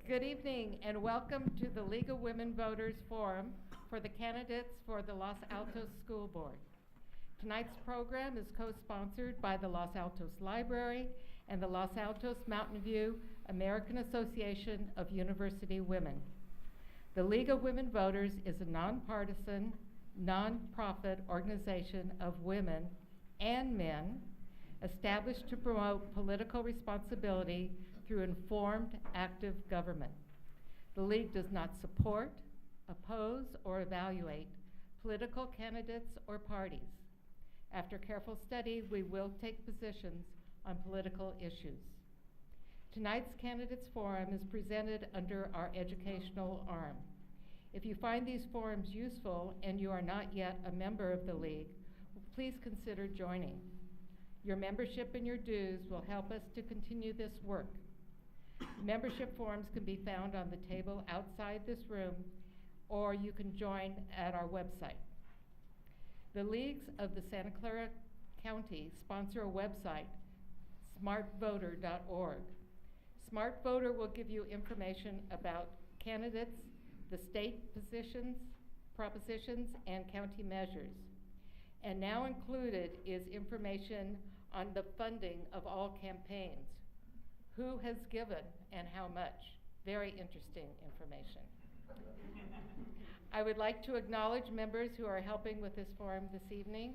Good evening and welcome to the League of Women Voters Forum for the candidates for the Los Altos School Board. Tonight's program is co-sponsored by the Los Altos Library and the Los Altos Mountain View American Association of University Women. The League of Women Voters is a nonpartisan, nonprofit organization of women and men established to promote political responsibility through informed, active government. The League does not support, oppose, or evaluate political candidates or parties. After careful study, we will take positions on political issues. Tonight's Candidates Forum is presented under our educational arm. If you find these forums useful and you are not yet a member of the League, please consider joining. Your membership and your dues will help us to continue this work. Membership forms can be found on the table outside this room, or you can join at our website. The Leagues of the Santa Clara County sponsor a website, smartvoter.org. Smart Voter will give you information about candidates, the state positions, propositions, and county measures. And now included is information on the funding of all campaigns. Who has given and how much? Very interesting information. I would like to acknowledge members who are helping with this forum this evening.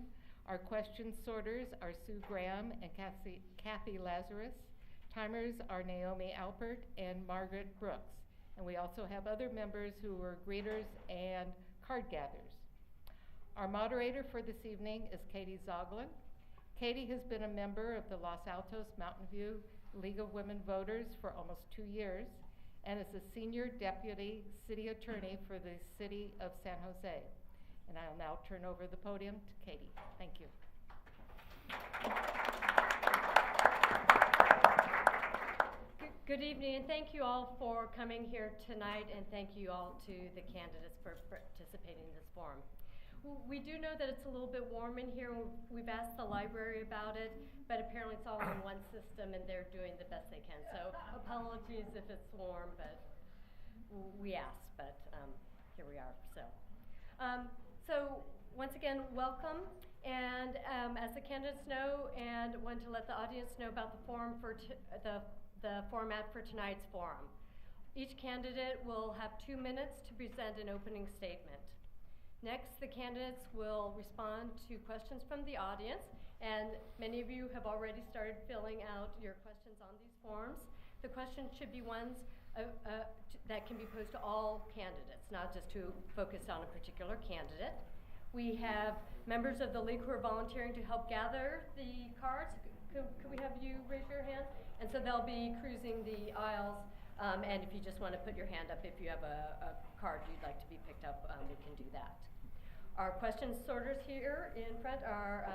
Our question sorters are Sue Graham and Kathy Lazarus. Timers are Naomi Alpert and Margaret Brooks. And we also have other members who are greeters and card gatherers. Our moderator for this evening is Katie Zoglin. Katie has been a member of the Los Altos Mountain View League of Women Voters for almost 2 years and is the Senior Deputy City Attorney for the City of San Jose. And I'll now turn over the podium to Katie. Thank you. Good evening, and thank you all for coming here tonight, and thank you all to the candidates for participating in this forum. We do know that it's a little bit warm in here. We've asked the library about it, but apparently it's all in one system and they're doing the best they can. So apologies if it's warm, but we asked, but here we are. So once again, welcome. And as the candidates know, and want to let the audience know about the forum for the format for tonight's forum. Each candidate will have 2 minutes to present an opening statement. Next, the candidates will respond to questions from the audience, and many of you have already started filling out your questions on these forms. The questions should be ones that can be posed to all candidates, not just to focus on a particular candidate. We have members of the League who are volunteering to help gather the cards. Could we have you raise your hand? And so they'll be cruising the aisles, and if you just want to put your hand up if you have a card you'd like to be picked up, we can do that. Our question sorters here in front are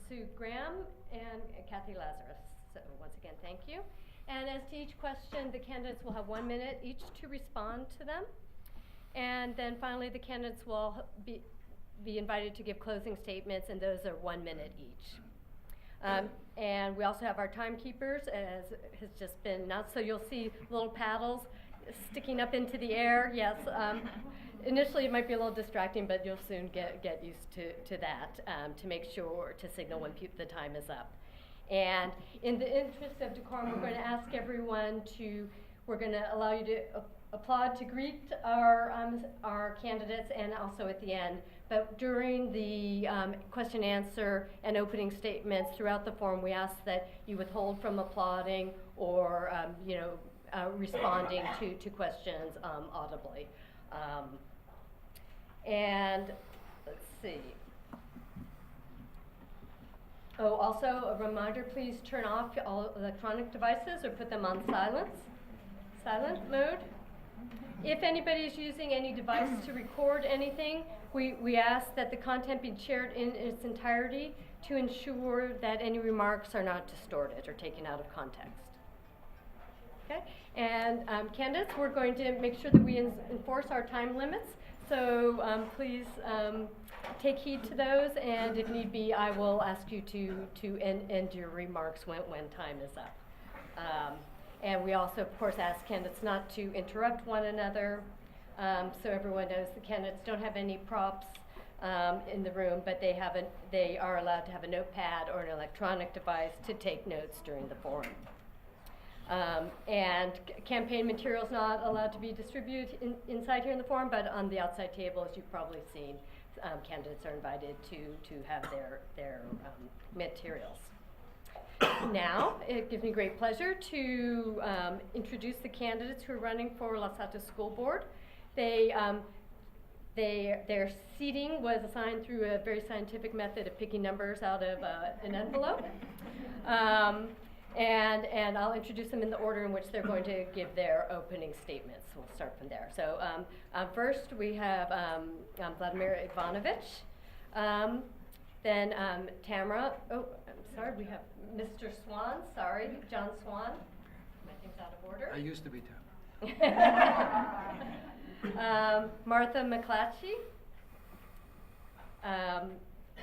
Sue Graham and Kathy Lazarus. So once again, thank you. And as to each question, the candidates will have 1 minute each to respond to them. And then finally, the candidates will be invited to give closing statements, and those are 1 minute each. And we also have our timekeepers, as has just been announced. So you'll see little paddles sticking up into the air. Yes. Initially, it might be a little distracting, but you'll soon get used to that to make sure to signal when the time is up. And in the interest of decorum, we're going to ask everyone we're going to allow you to applaud to greet our candidates, and also at the end. But during the question, answer, and opening statements throughout the forum, we ask that you withhold from applauding or responding to questions audibly. And let's see. Oh, also a reminder, please turn off all electronic devices or put them on silent mode. If anybody is using any device to record anything, we ask that the content be shared in its entirety to ensure that any remarks are not distorted or taken out of context. Okay, and candidates, we're going to make sure that we enforce our time limits. So please take heed to those, and if need be, I will ask you to end your remarks when time is up. And we also, of course, ask candidates not to interrupt one another, so everyone knows the candidates don't have any props in the room, but they are allowed to have a notepad or an electronic device to take notes during the forum. And campaign materials not allowed to be distributed inside here in the forum, but on the outside table, as you've probably seen, candidates are invited to have their materials. Now, it gives me great pleasure to introduce the candidates who are running for Los Altos School Board. Their seating was assigned through a very scientific method of picking numbers out of an envelope. And I'll introduce them in the order in which they're going to give their opening statements. We'll start from there. So first we have Vladimir Ivanovich, then Tamara, we have Mr. Swan, John Swan. My thing's out of order. I used to be Tamara. Martha McClatchy,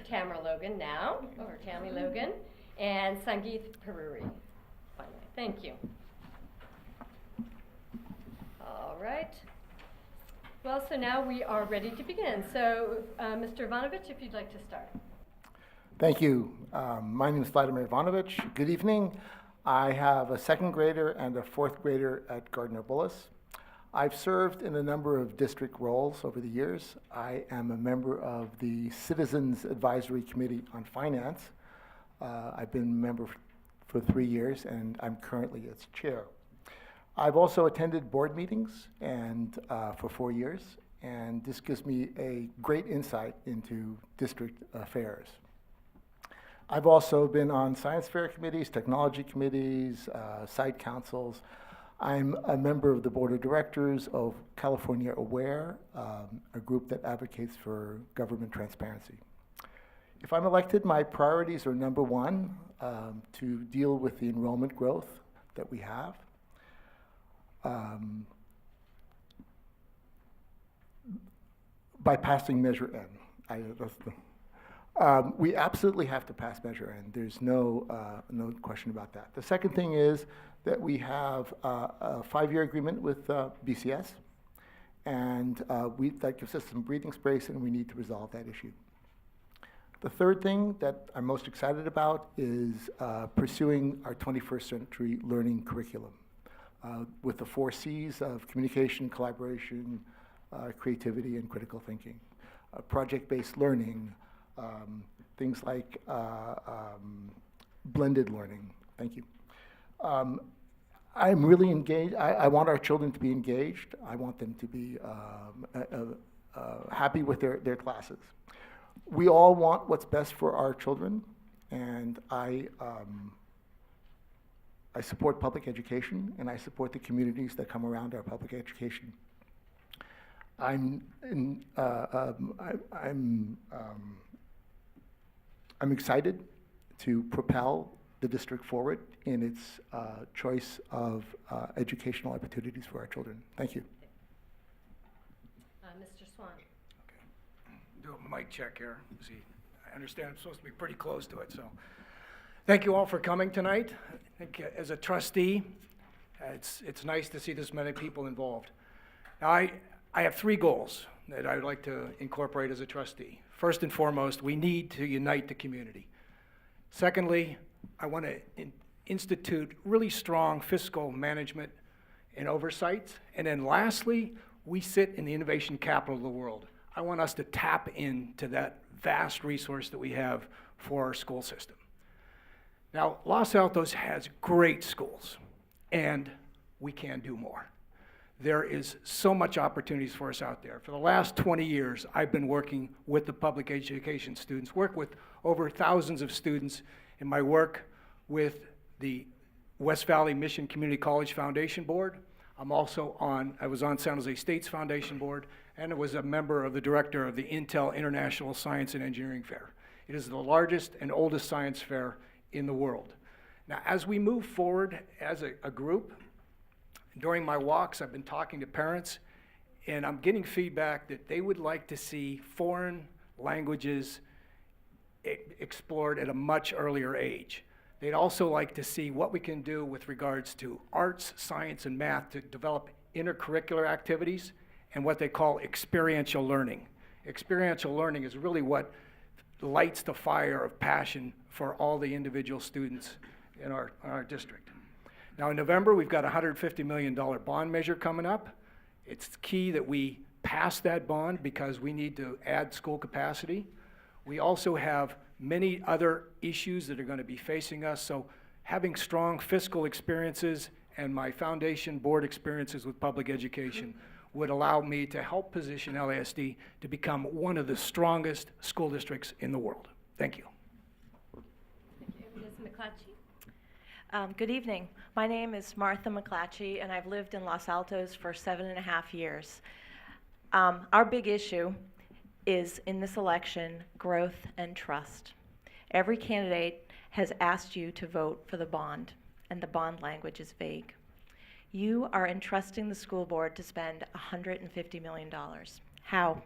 Tamara Logan now, or Tammy Logan, and Sangeeth Peruri. Finally, thank you. All right. Well, so now we are ready to begin. So, Mr. Ivanovich, if you'd like to start. Thank you. My name is Vladimir Ivanovich. Good evening. I have a second grader and a fourth grader at Gardner Bullis. I've served in a number of district roles over the years. I am a member of the Citizens Advisory Committee on Finance. I've been a member for 3 years, and I'm currently its chair. I've also attended board meetings and for 4 years, and this gives me a great insight into district affairs. I've also been on science fair committees, technology committees, site councils. I'm a member of the board of directors of California Aware, a group that advocates for government transparency. If I'm elected, my priorities are number one, to deal with the enrollment growth that we have. By passing Measure N. We absolutely have to pass Measure N. There's no question about that. The second thing is that we have a 5-year agreement with BCS, and that gives us some breathing space, and we need to resolve that issue. The third thing that I'm most excited about is pursuing our 21st century learning curriculum with the 4 C's of communication, collaboration, creativity, and critical thinking. Project-based learning, things like blended learning. Thank you. I'm really engaged. I want our children to be engaged. I want them to be happy with their classes. We all want what's best for our children, and I support public education, and I support the communities that come around our public education. I'm excited to propel the district forward in its choice of educational opportunities for our children. Thank you. Mr. Swan. Do a mic check here. See, I understand I'm supposed to be pretty close to it, so. Thank you all for coming tonight. I think as a trustee, it's nice to see this many people involved. Now, I have 3 goals that I would like to incorporate as a trustee. First and foremost, we need to unite the community. Secondly, I want to institute really strong fiscal management and oversight. And then lastly, we sit in the innovation capital of the world. I want us to tap into that vast resource that we have for our school system. Now, Los Altos has great schools, and we can do more. There is so much opportunities for us out there. For the last 20 years, I've been working with the public education students, work with over thousands of students in my work with the West Valley Mission Community College Foundation Board. I was on San Jose State's Foundation Board, and I was a member of the director of the Intel International Science and Engineering Fair. It is the largest and oldest science fair in the world. Now, as we move forward as a group, during my walks, I've been talking to parents, and I'm getting feedback that they would like to see foreign languages explored at a much earlier age. They'd also like to see what we can do with regards to arts, science, and math to develop intercurricular activities and what they call experiential learning. Experiential learning is really what lights the fire of passion for all the individual students in our district. Now in November, we've got a $150 million bond measure coming up. It's key that we pass that bond because we need to add school capacity. We also have many other issues that are going to be facing us, so having strong fiscal experiences and my foundation board experiences with public education would allow me to help position LASD to become one of the strongest school districts in the world. Thank you. Thank you. Ms. McClatchy? Good evening. My name is Martha McClatchy, and I've lived in Los Altos for 7.5 years. Our big issue is, in this election, growth and trust. Every candidate has asked you to vote for the bond, and the bond language is vague. You are entrusting the school board to spend $150 million. How?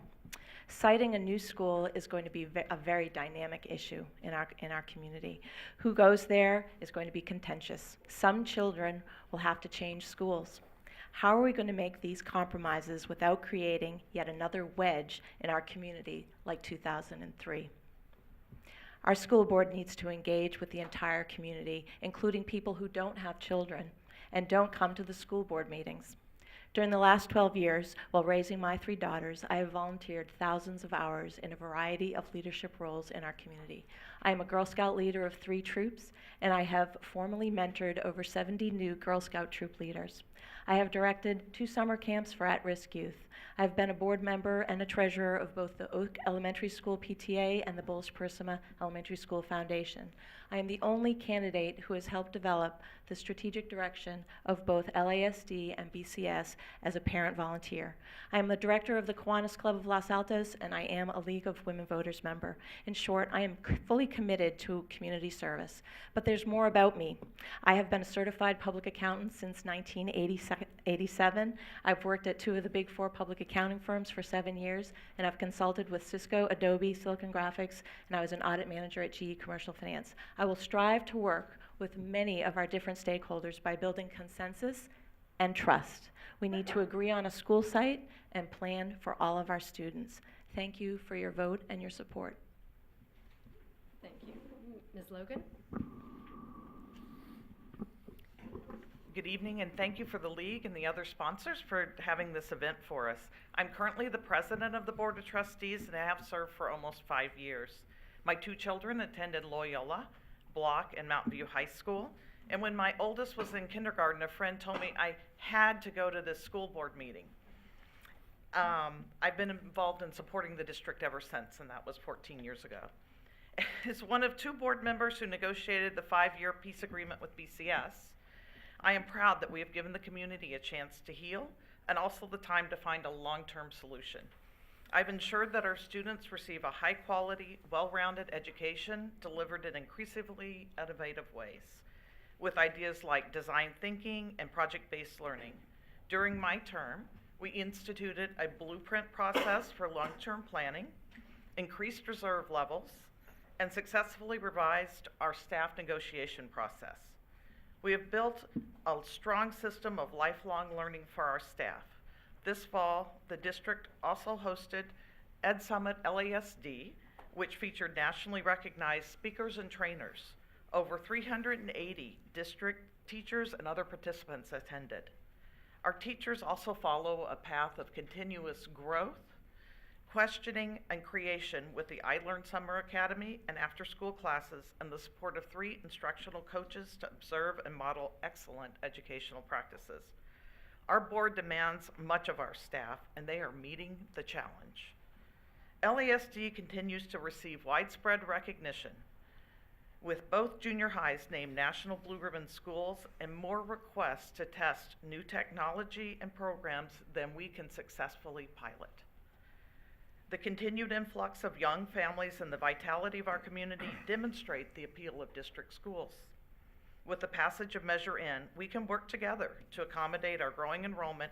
Citing a new school is going to be a very dynamic issue in our community. Who goes there is going to be contentious. Some children will have to change schools. How are we going to make these compromises without creating yet another wedge in our community like 2003? Our school board needs to engage with the entire community, including people who don't have children and don't come to the school board meetings. During the last 12 years, while raising my 3 daughters, I have volunteered thousands of hours in a variety of leadership roles in our community. I am a Girl Scout leader of 3 troops, and I have formally mentored over 70 new Girl Scout troop leaders. I have directed 2 summer camps for at-risk youth. I've been a board member and a treasurer of both the Oak Elementary School PTA and the Bullis Perisima Elementary School Foundation. I am the only candidate who has helped develop the strategic direction of both LASD and BCS as a parent volunteer. I am the director of the Kiwanis Club of Los Altos, and I am a League of Women Voters member. In short, I am fully committed to community service. But there's more about me. I have been a certified public accountant since 1987. I've worked at 2 of the big 4 public accounting firms for 7 years, and I've consulted with Cisco, Adobe, Silicon Graphics, and I was an audit manager at GE Commercial Finance. I will strive to work with many of our different stakeholders by building consensus and trust. We need to agree on a school site and plan for all of our students. Thank you for your vote and your support. Thank you. Ms. Logan? Good evening, and thank you for the League and the other sponsors for having this event for us. I'm currently the president of the Board of Trustees, and I have served for almost 5 years. My 2 children attended Loyola, Block, and Mountain View High School, and when my oldest was in kindergarten, a friend told me I had to go to this school board meeting. I've been involved in supporting the district ever since, and that was 14 years ago. As one of 2 board members who negotiated the 5-year peace agreement with BCS, I am proud that we have given the community a chance to heal and also the time to find a long-term solution. I've ensured that our students receive a high-quality, well-rounded education delivered in increasingly innovative ways, with ideas like design thinking and project-based learning. During my term, we instituted a blueprint process for long-term planning, increased reserve levels, and successfully revised our staff negotiation process. We have built a strong system of lifelong learning for our staff. This fall, the district also hosted Ed Summit LASD, which featured nationally recognized speakers and trainers. Over 380 district teachers and other participants attended. Our teachers also follow a path of continuous growth, questioning, and creation with the I Learn Summer Academy and after-school classes, and the support of 3 instructional coaches to observe and model excellent educational practices. Our board demands much of our staff, and they are meeting the challenge. LASD continues to receive widespread recognition, with both junior highs named National Blue Ribbon Schools and more requests to test new technology and programs than we can successfully pilot. The continued influx of young families and the vitality of our community demonstrate the appeal of district schools. With the passage of Measure N, we can work together to accommodate our growing enrollment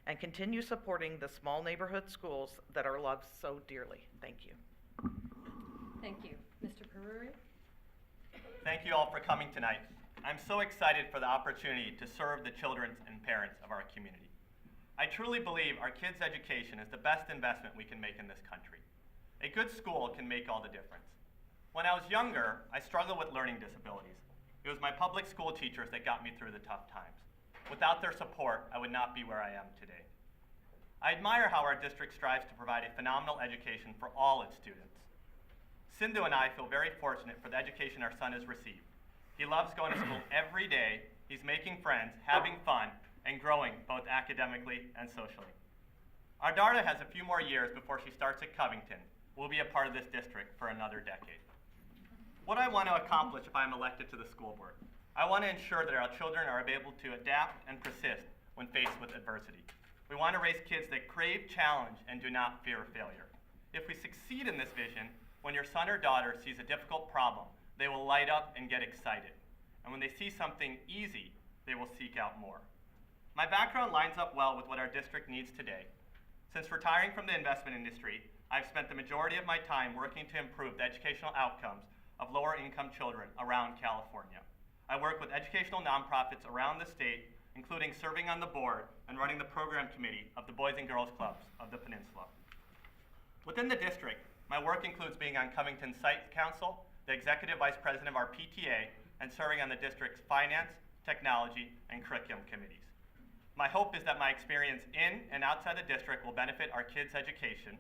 and continue supporting the small neighborhood schools that are loved so dearly. Thank you. Thank you. Mr. Peruri? Thank you all for coming tonight. I'm so excited for the opportunity to serve the children and parents of our community. I truly believe our kids' education is the best investment we can make in this country. A good school can make all the difference. When I was younger, I struggled with learning disabilities. It was my public school teachers that got me through the tough times. Without their support, I would not be where I am today. I admire how our district strives to provide a phenomenal education for all its students. Sindhu and I feel very fortunate for the education our son has received. He loves going to school every day, he's making friends, having fun, and growing both academically and socially. Our daughter has a few more years before she starts at Covington. We'll be a part of this district for another decade. What I want to accomplish if I'm elected to the school board, I want to ensure that our children are able to adapt and persist when faced with adversity. We want to raise kids that crave challenge and do not fear failure. If we succeed in this vision, when your son or daughter sees a difficult problem, they will light up and get excited. And when they see something easy, they will seek out more. My background lines up well with what our district needs today. Since retiring from the investment industry, I've spent the majority of my time working to improve the educational outcomes of lower-income children around California. I work with educational nonprofits around the state, including serving on the board and running the program committee of the Boys and Girls Clubs of the Peninsula. Within the district, my work includes being on Covington's Site Council, the executive vice president of our PTA, and serving on the district's finance, technology, and curriculum committees. My hope is that my experience in and outside the district will benefit our kids' education.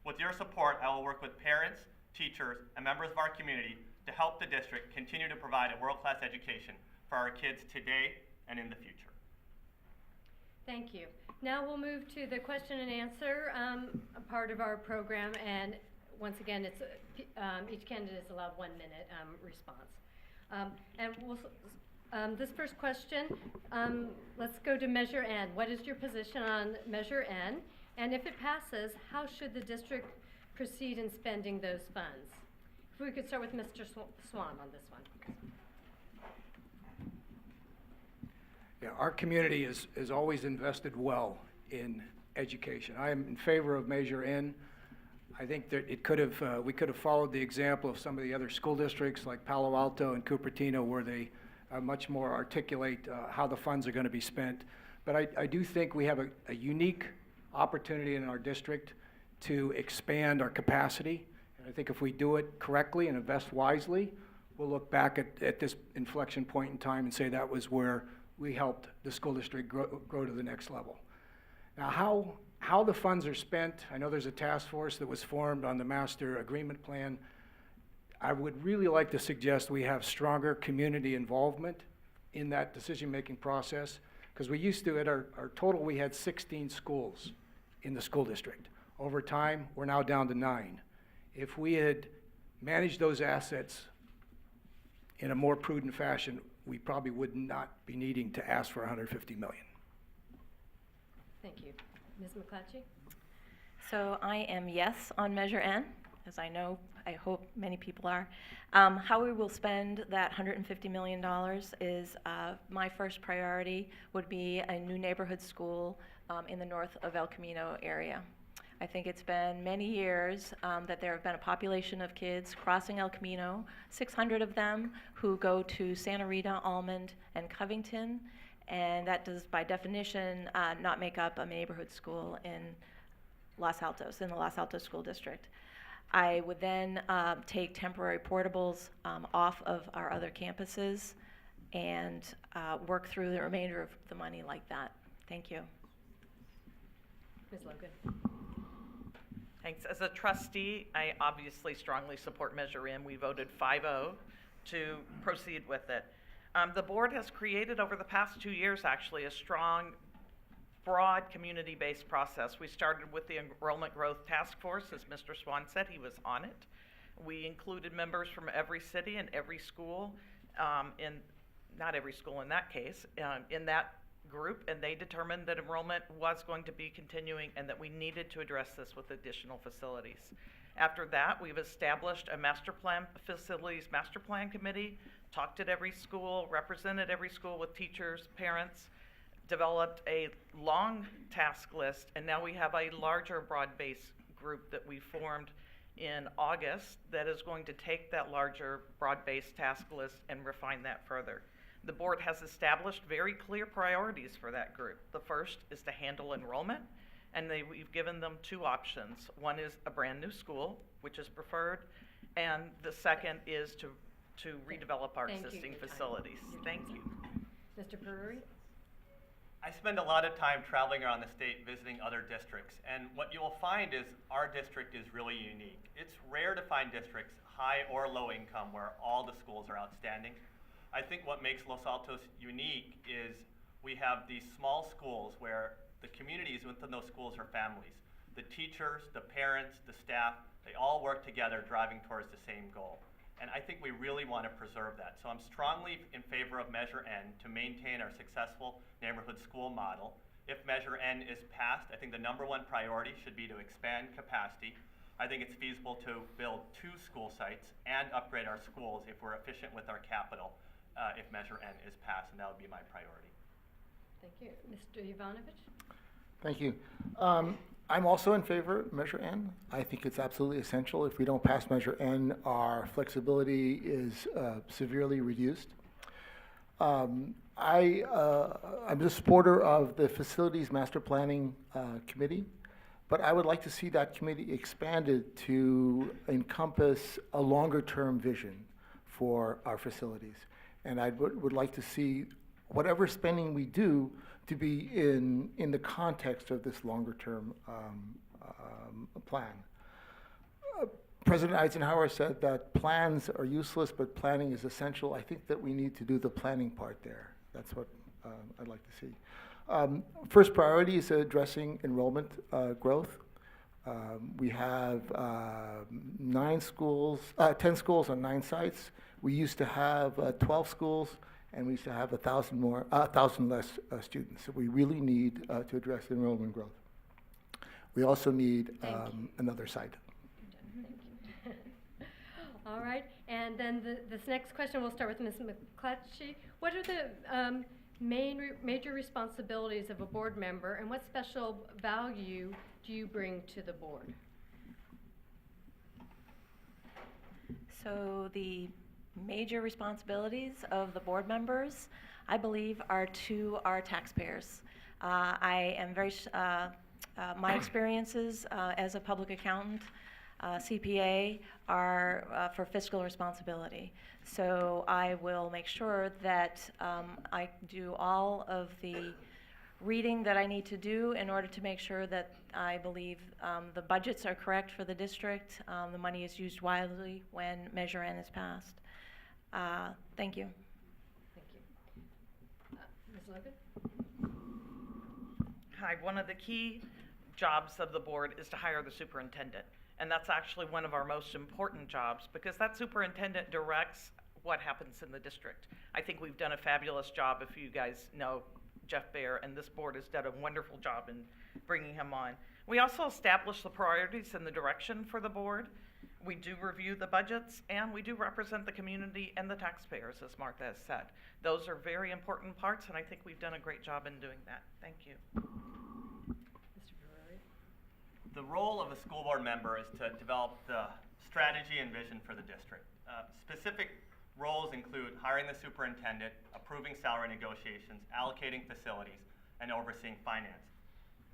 With your support, I will work with parents, teachers, and members of our community to help the district continue to provide a world-class education for our kids today and in the future. Thank you. Now we'll move to the question and answer part of our program, and once again, it's each candidate is allowed 1 minute response. This first question, let's go to Measure N. What is your position on Measure N? And if it passes, how should the district proceed in spending those funds? If we could start with Mr. Swan on this one. Yeah, our community is always invested well in education. I am in favor of Measure N. I think that we could have followed the example of some of the other school districts like Palo Alto and Cupertino, where they much more articulate how the funds are going to be spent. But I do think we have a unique opportunity in our district to expand our capacity. And I think if we do it correctly and invest wisely, we'll look back at this inflection point in time and say that was where we helped the school district grow to the next level. Now, how the funds are spent, I know there's a task force that was formed on the master agreement plan. I would really like to suggest we have stronger community involvement in that decision-making process, because we used to, at our total, we had 16 schools in the school district. Over time, we're now down to 9. If we had managed those assets in a more prudent fashion, we probably would not be needing to ask for $150 million. Thank you. Ms. McClatchy? So I am yes on Measure N, as I hope many people are. How we will spend that $150 million is my first priority would be a new neighborhood school in the north of El Camino area. I think it's been many years that there have been a population of kids crossing El Camino, 600 of them who go to Santa Rita, Almond, and Covington, and that does, by definition, not make up a neighborhood school in Los Altos, in the Los Altos School District. I would then take temporary portables off of our other campuses and work through the remainder of the money like that. Thank you. Ms. Logan? Thanks. As a trustee, I obviously strongly support Measure N. We voted 5-0 to proceed with it. The board has created over the past 2 years, actually, a strong, broad, community-based process. We started with the Enrollment Growth Task Force. As Mr. Swan said, he was on it. We included members from every city and every school, not every school in that case, in that group, and they determined that enrollment was going to be continuing and that we needed to address this with additional facilities. After that, we've established a facilities master plan committee, talked at every school, represented every school with teachers, parents, developed a long task list, and now we have a larger broad-based group that we formed in August that is going to take that larger, broad-based task list and refine that further. The board has established very clear priorities for that group. The first is to handle enrollment, and we've given them two options. One is a brand new school, which is preferred, and the second is to redevelop our Thank you. existing Your time. facilities. Your Thank time's you. up. Mr. Brewery? I spend a lot of time traveling around the state visiting other districts, and what you will find is our district is really unique. It's rare to find districts, high or low income, where all the schools are outstanding. I think what makes Los Altos unique is we have these small schools where the communities within those schools are families. The teachers, the parents, the staff, they all work together driving towards the same goal. And I think we really want to preserve that. So I'm strongly in favor of Measure N to maintain our successful neighborhood school model. If Measure N is passed, I think the #1 priority should be to expand capacity. I think it's feasible to build 2 school sites and upgrade our schools if we're efficient with our capital, if Measure N is passed, and that would be my priority. Thank you. Mr. Yovanovitch? Thank you. I'm also in favor of Measure N. I think it's absolutely essential. If we don't pass Measure N, our flexibility is severely reduced. I'm a supporter of the Facilities Master Planning Committee, but I would like to see that committee expanded to encompass a longer-term vision for our facilities. And I would like to see whatever spending we do to be in the context of this longer-term plan. President Eisenhower said that plans are useless, but planning is essential. I think that we need to do the planning part there. That's what I'd like to see. First priority is addressing enrollment growth. We have 10 schools on 9 sites. We used to have 12 schools, and we used to have 1,000 less students. So we really need to address enrollment growth. We also need Thank you. another site. Thank you. All right, and then this next question, we'll start with Ms. McClatchy. What are the major responsibilities of a board member, and what special value do you bring to the board? So the major responsibilities of the board members, I believe, are to our taxpayers. I am my experiences as a public accountant, CPA, are for fiscal responsibility. So I will make sure that I do all of the reading that I need to do in order to make sure that I believe the budgets are correct for the district, the money is used wisely when Measure N is passed. Thank you. Thank you. Ms. Logan? Hi, one of the key jobs of the board is to hire the superintendent. And that's actually one of our most important jobs because that superintendent directs what happens in the district. I think we've done a fabulous job, if you guys know Jeff Baer, and this board has done a wonderful job in bringing him on. We also establish the priorities and the direction for the board. We do review the budgets, and we do represent the community and the taxpayers, as Martha has said. Those are very important parts, and I think we've done a great job in doing that. Thank you. Mr. Brewery? The role of a school board member is to develop the strategy and vision for the district. Specific roles include hiring the superintendent, approving salary negotiations, allocating facilities, and overseeing finance.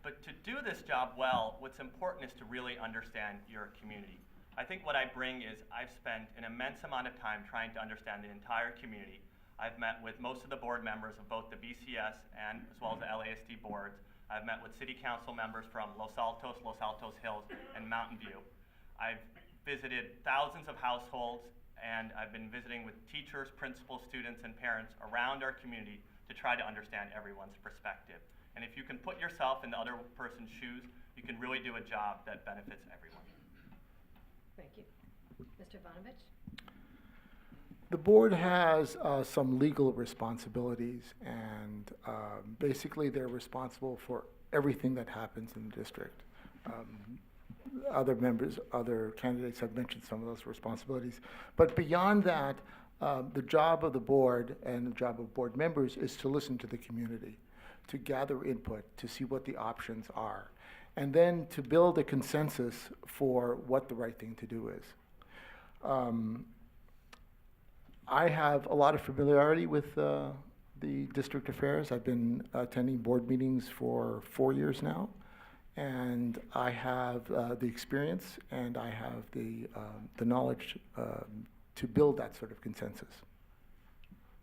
But to do this job well, what's important is to really understand your community. I think what I bring is I've spent an immense amount of time trying to understand the entire community. I've met with most of the board members of both the BCS and as well as the LASD boards. I've met with city council members from Los Altos Hills, and Mountain View. I've visited thousands of households, and I've been visiting with teachers, principals, students, and parents around our community to try to understand everyone's perspective. And if you can put yourself in the other person's shoes, you can really do a job that benefits everyone. Thank you. Mr. Ivanovich? The board has some legal responsibilities, and basically they're responsible for everything that happens in the district. Other candidates have mentioned some of those responsibilities. But beyond that, the job of the board and the job of board members is to listen to the community. to gather input, to see what the options are, and then to build a consensus for what the right thing to do is. I have a lot of familiarity with the district affairs. I've been attending board meetings for 4 years now, and I have the experience and I have the knowledge to build that sort of consensus.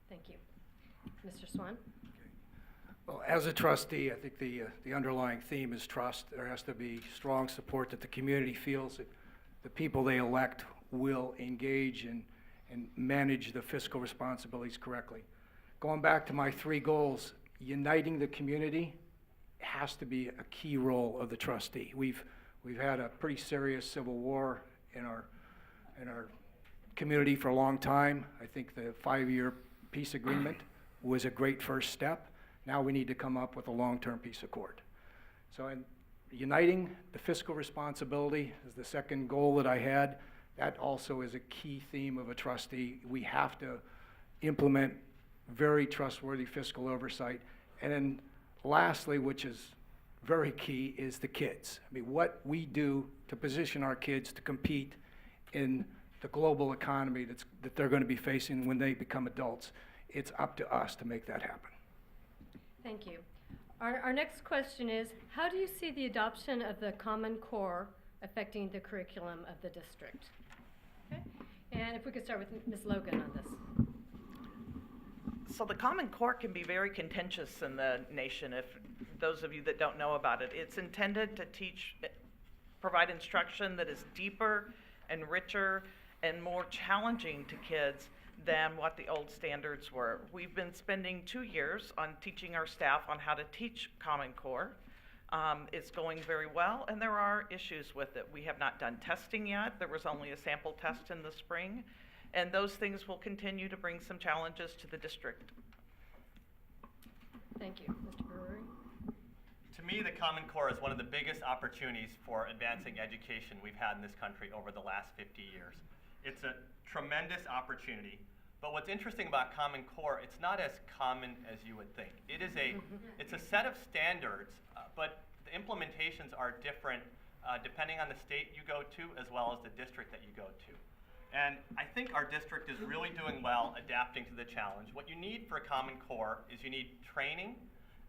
Thank you. Mr. Swan? Well, as a trustee, I think the underlying theme is trust. There has to be strong support that the community feels that the people they elect will engage and manage the fiscal responsibilities correctly. Going back to my 3 goals, uniting the community has to be a key role of the trustee. We've had a pretty serious civil war in our community for a long time. I think the 5-year peace agreement was a great first step. Now we need to come up with a long-term peace accord. So uniting the fiscal responsibility is the second goal that I had. That also is a key theme of a trustee. We have to implement very trustworthy fiscal oversight. And then lastly, which is very key, is the kids. I mean, what we do to position our kids to compete in the global economy that they're going to be facing when they become adults. It's up to us to make that happen. Thank you. Our next question is, how do you see the adoption of the Common Core affecting the curriculum of the district? Okay. And if we could start with Ms. Logan on this. So the Common Core can be very contentious in the nation, if those of you that don't know about it. It's intended to provide instruction that is deeper and richer and more challenging to kids than what the old standards were. We've been spending 2 years on teaching our staff on how to teach Common Core. It's going very well, and there are issues with it. We have not done testing yet. There was only a sample test in the spring, and those things will continue to bring some challenges to the district. Thank you. Mr. Brewery? To me, the Common Core is one of the biggest opportunities for advancing education we've had in this country over the last 50 years. It's a tremendous opportunity, but what's interesting about Common Core, it's not as common as you would think. It's a set of standards, but the implementations are different depending on the state you go to as well as the district that you go to. And I think our district is really doing well adapting to the challenge. What you need for a Common Core is you need training,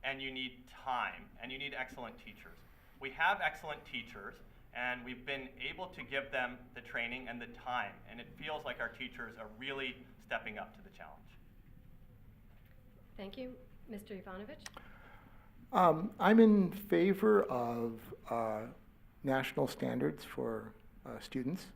and you need time, and you need excellent teachers. We have excellent teachers, and we've been able to give them the training and the time, and it feels like our teachers are really stepping up to the challenge. Thank you. Mr. Ivanovich? I'm in favor of national standards for students.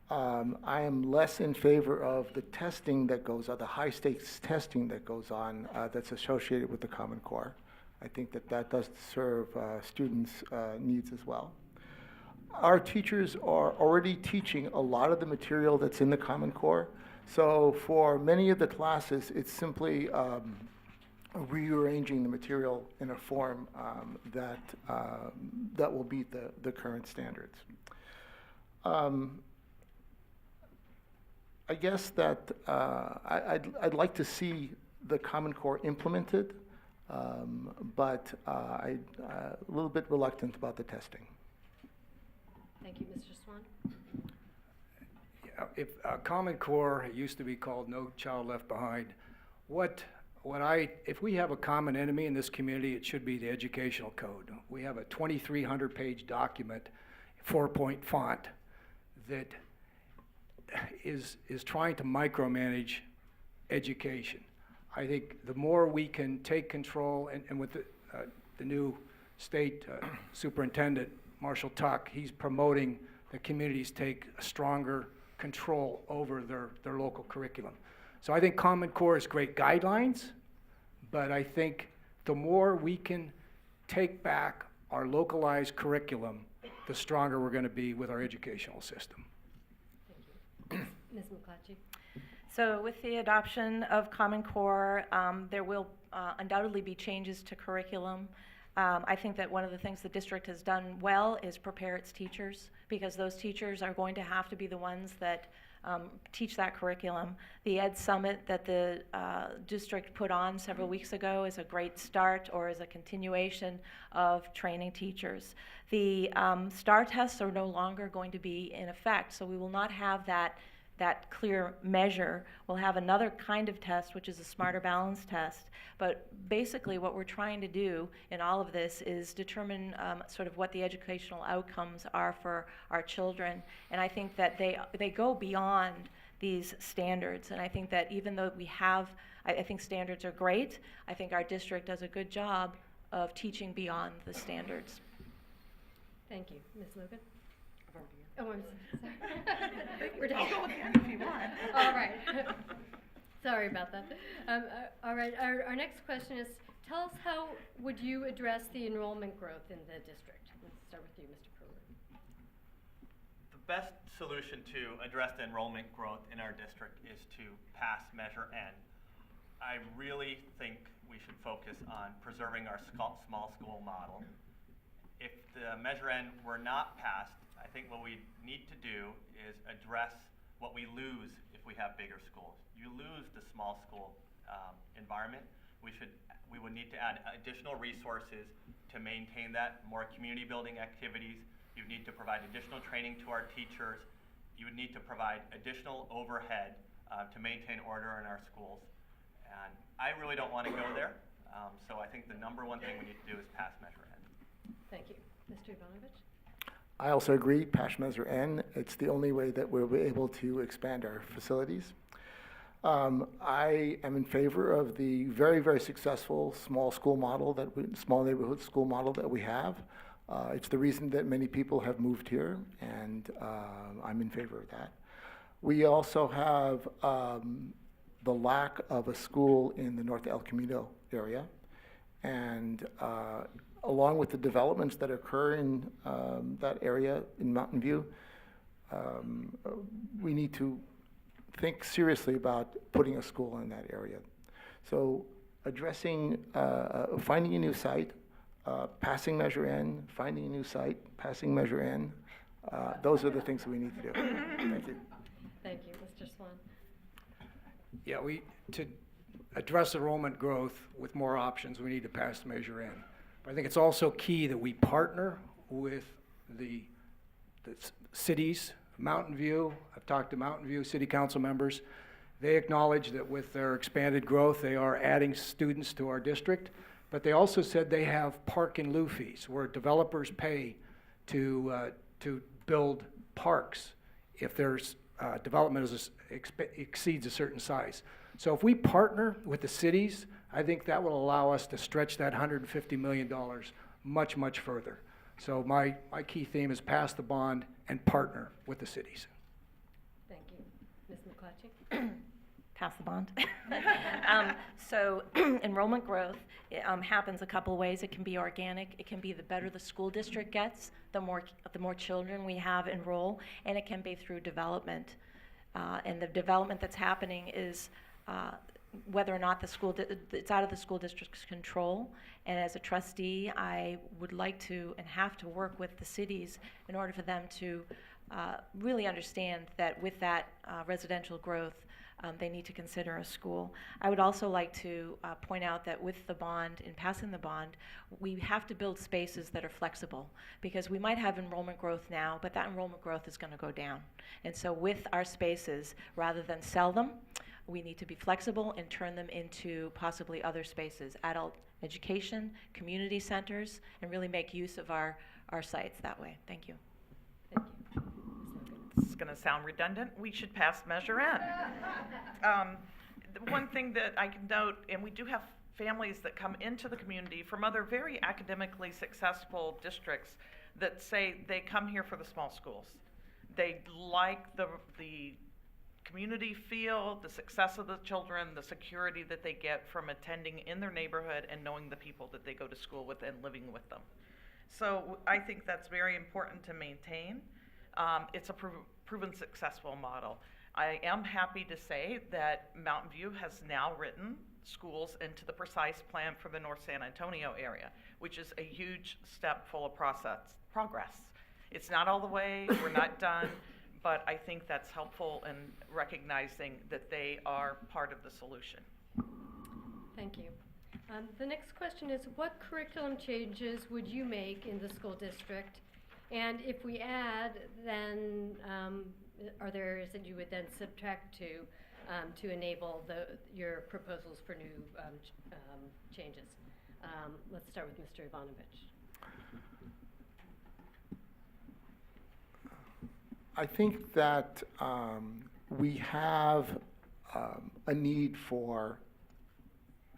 I am less in favor of the testing that goes on, the high-stakes testing that goes on that's associated with the Common Core. I think that does serve students' needs as well. Our teachers are already teaching a lot of the material that's in the Common Core. So for many of the classes, it's simply rearranging the material in a form that will meet the current standards. I guess that I'd like to see the Common Core implemented, but I'm a little bit reluctant about the testing. Thank you. Mr. Swan? Yeah, if Common Core, it used to be called No Child Left Behind. If we have a common enemy in this community, it should be the educational code. We have a 2,300-page document, 4-point font, that is trying to micromanage education. I think the more we can take control, and with the new state superintendent, Marshall Tuck, he's promoting the communities take a stronger control over their local curriculum. So I think Common Core is great guidelines, but I think the more we can take back our localized curriculum, the stronger we're going to be with our educational system. Ms. McClatchy? So with the adoption of Common Core, there will undoubtedly be changes to curriculum. I think that one of the things the district has done well is prepare its teachers, because those teachers are going to have to be the ones that teach that curriculum. The Ed Summit that the district put on several weeks ago is a great start, or is a continuation of training teachers. The STAR tests are no longer going to be in effect, so we will not have that clear measure. We'll have another kind of test, which is a smarter balance test. But basically what we're trying to do in all of this is determine sort of what the educational outcomes are for our children. And I think that they go beyond these standards. And I think that even though we have, I think standards are great, I think our district does a good job of teaching beyond the standards. Thank you. Ms. Logan? Oh, I'm sorry. We're done. I'll go with the end if you want. All right. Sorry about that. All right, our next question is, tell us how would you address the enrollment growth in the district? Let's start with you, Mr. Pruitt. The best solution to address the enrollment growth in our district is to pass Measure N. I really think we should focus on preserving our small school model. If the Measure N were not passed, I think what we need to do is address what we lose if we have bigger schools. You lose the small school environment. We would need to add additional resources to maintain that, more community building activities. You need to provide additional training to our teachers. You would need to provide additional overhead to maintain order in our schools. And I really don't want to go there. So I think the number one thing we need to do is pass Measure N. Thank you. Mr. Ivanovich? I also agree, pass Measure N. It's the only way that we'll be able to expand our facilities. I am in favor of the very, very successful small neighborhood school model that we have. It's the reason that many people have moved here, and I'm in favor of that. We also have the lack of a school in the North El Camino area, and along with the developments that occur in that area in Mountain View, we need to think seriously about putting a school in that area. So addressing, finding a new site, passing Measure N, finding a new site, passing Measure N, those are the things that we need to do. Thank you. Thank you. Mr. Swan? Yeah, to address enrollment growth with more options, we need to pass Measure N. But I think it's also key that we partner with the cities, Mountain View. I've talked to Mountain View City Council members. They acknowledge that with their expanded growth, they are adding students to our district. But they also said they have park in lieu fees, where developers pay to build parks if there's development exceeds a certain size. So if we partner with the cities, I think that will allow us to stretch that $150 million much, much further. So my key theme is pass the bond and partner with the cities. Thank you. Ms. McClatchy? Pass the bond. So enrollment growth happens a couple ways. It can be organic. It can be the better the school district gets, the more children we have enroll, and it can be through development. And the development that's happening is whether or not it's out of the school district's control. And as a trustee, I would like to and have to work with the cities in order for them to really understand that with that residential growth, they need to consider a school. I would also like to point out that with the bond, in passing the bond, we have to build spaces that are flexible, because we might have enrollment growth now, but that enrollment growth is going to go down. And so with our spaces, rather than sell them, we need to be flexible and turn them into possibly other spaces, adult education, community centers, and really make use of our sites that way. Thank you. Thank you. This is going to sound redundant. We should pass Measure N. The one thing that I can note, and we do have families that come into the community from other very academically successful districts that say they come here for the small schools. They like the community feel, the success of the children, the security that they get from attending in their neighborhood and knowing the people that they go to school with and living with them. So I think that's very important to maintain. It's a proven successful model. I am happy to say that Mountain View has now written schools into the precise plan for the North San Antonio area, which is a huge step full of progress. It's not all the way, we're not done, but I think that's helpful in recognizing that they are part of the solution. Thank you. The next question is, what curriculum changes would you make in the school district? And if we add, then are there areas that you would then subtract to enable your proposals for new changes? Let's start with Mr. Ivanovich. I think that we have a need for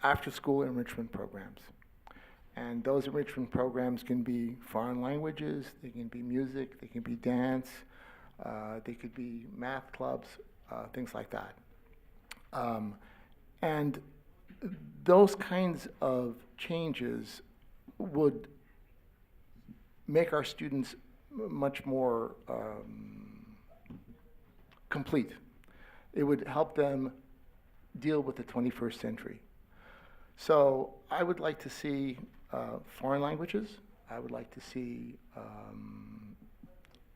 after-school enrichment programs. And those enrichment programs can be foreign languages, they can be music, they can be dance, they could be math clubs, things like that. And those kinds of changes would make our students much more complete. It would help them deal with the 21st century. So I would like to see foreign languages. I would like to see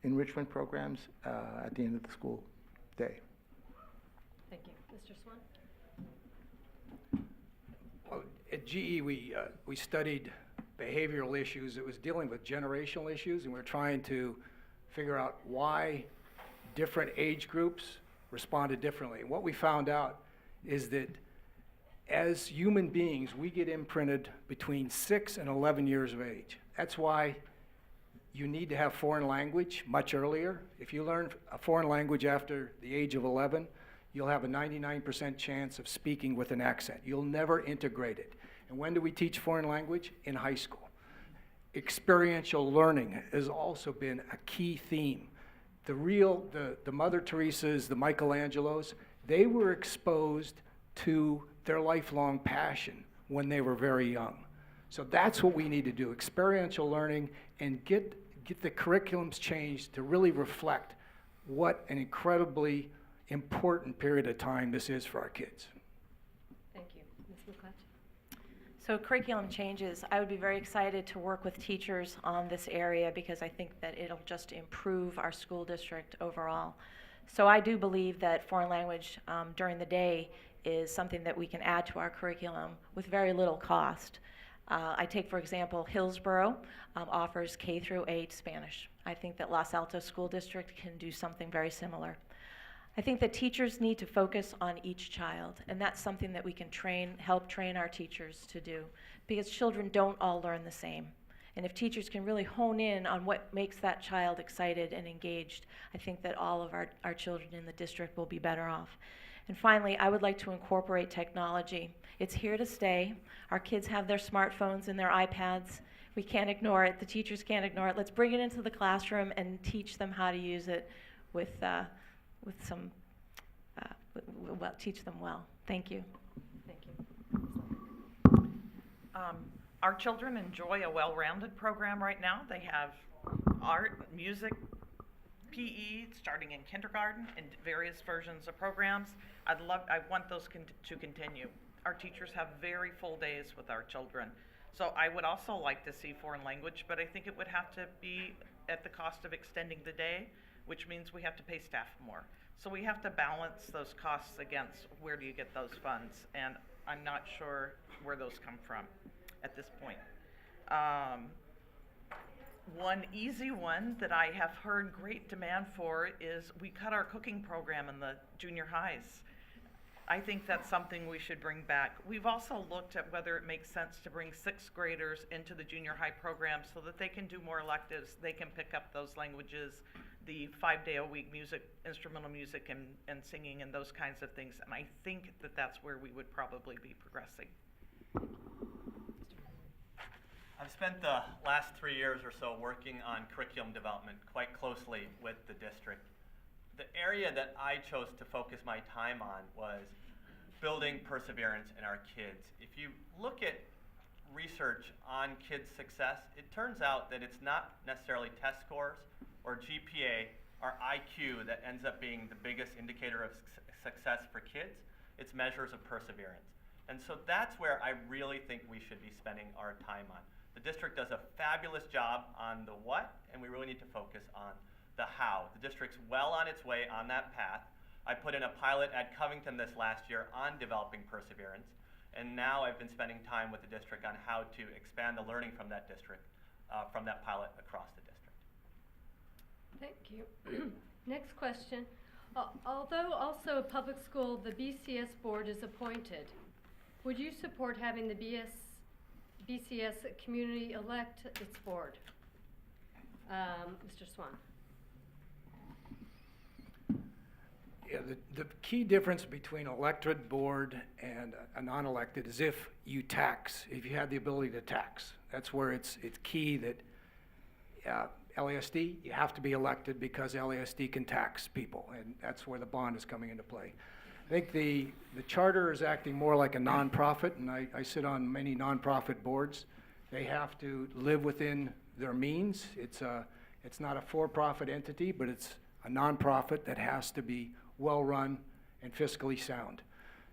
enrichment programs at the end of the school day. Thank you. Mr. Swan? Well, at GE, we studied behavioral issues. It was dealing with generational issues, and we're trying to figure out why different age groups responded differently. And what we found out is that as human beings, we get imprinted between 6 and 11 years of age. That's why you need to have foreign language much earlier. If you learn a foreign language after the age of 11, you'll have a 99% chance of speaking with an accent. You'll never integrate it. And when do we teach foreign language? In high school. Experiential learning has also been a key theme. The Mother Teresas, the Michelangelos, they were exposed to their lifelong passion when they were very young. So that's what we need to do, experiential learning, and get the curriculums changed to really reflect what an incredibly important period of time this is for our kids. Thank you. Ms. McClatchy? So curriculum changes, I would be very excited to work with teachers on this area because I think that it'll just improve our school district overall. So I do believe that foreign language during the day is something that we can add to our curriculum with very little cost. I take, for example, Hillsborough offers K through 8 Spanish. I think that Los Altos School District can do something very similar. I think that teachers need to focus on each child, and that's something that we can help train our teachers to do, because children don't all learn the same. And if teachers can really hone in on what makes that child excited and engaged, I think that all of our children in the district will be better off. And finally, I would like to incorporate technology. It's here to stay. Our kids have their smartphones and their iPads. We can't ignore it. The teachers can't ignore it. Let's bring it into the classroom and teach them how to use it teach them well. Thank you. Thank you. Our children enjoy a well-rounded program right now. They have art, music, PE, starting in kindergarten, and various versions of programs. I want those to continue. Our teachers have very full days with our children. So I would also like to see foreign language, but I think it would have to be at the cost of extending the day, which means we have to pay staff more. So we have to balance those costs against where do you get those funds, and I'm not sure where those come from at this point. One easy one that I have heard great demand for is we cut our cooking program in the junior highs. I think that's something we should bring back. We've also looked at whether it makes sense to bring 6th graders into the junior high program so that they can do more electives, they can pick up those languages, the 5-day-a-week music, instrumental music and singing and those kinds of things. And I think that that's where we would probably be progressing. I've spent the last 3 years or so working on curriculum development quite closely with the district. The area that I chose to focus my time on was building perseverance in our kids. If you look at research on kids' success, it turns out that it's not necessarily test scores or GPA or IQ that ends up being the biggest indicator of success for kids. It's measures of perseverance. And so that's where I really think we should be spending our time on. The district does a fabulous job on the what, and we really need to focus on the how. The district's well on its way on that path. I put in a pilot at Covington this last year on developing perseverance, and now I've been spending time with the district on how to expand the learning from that district, from that pilot across the district. Thank you. Next question. Although also a public school, the BCS board is appointed. Would you support having the BCS community elect its board? Mr. Swan. Yeah, the key difference between elected board and a non-elected is if you have the ability to tax. That's where it's key that LASD, you have to be elected because LASD can tax people, and that's where the bond is coming into play. I think the charter is acting more like a nonprofit, and I sit on many nonprofit boards. They have to live within their means. It's not a for-profit entity, but it's a nonprofit that has to be well-run and fiscally sound.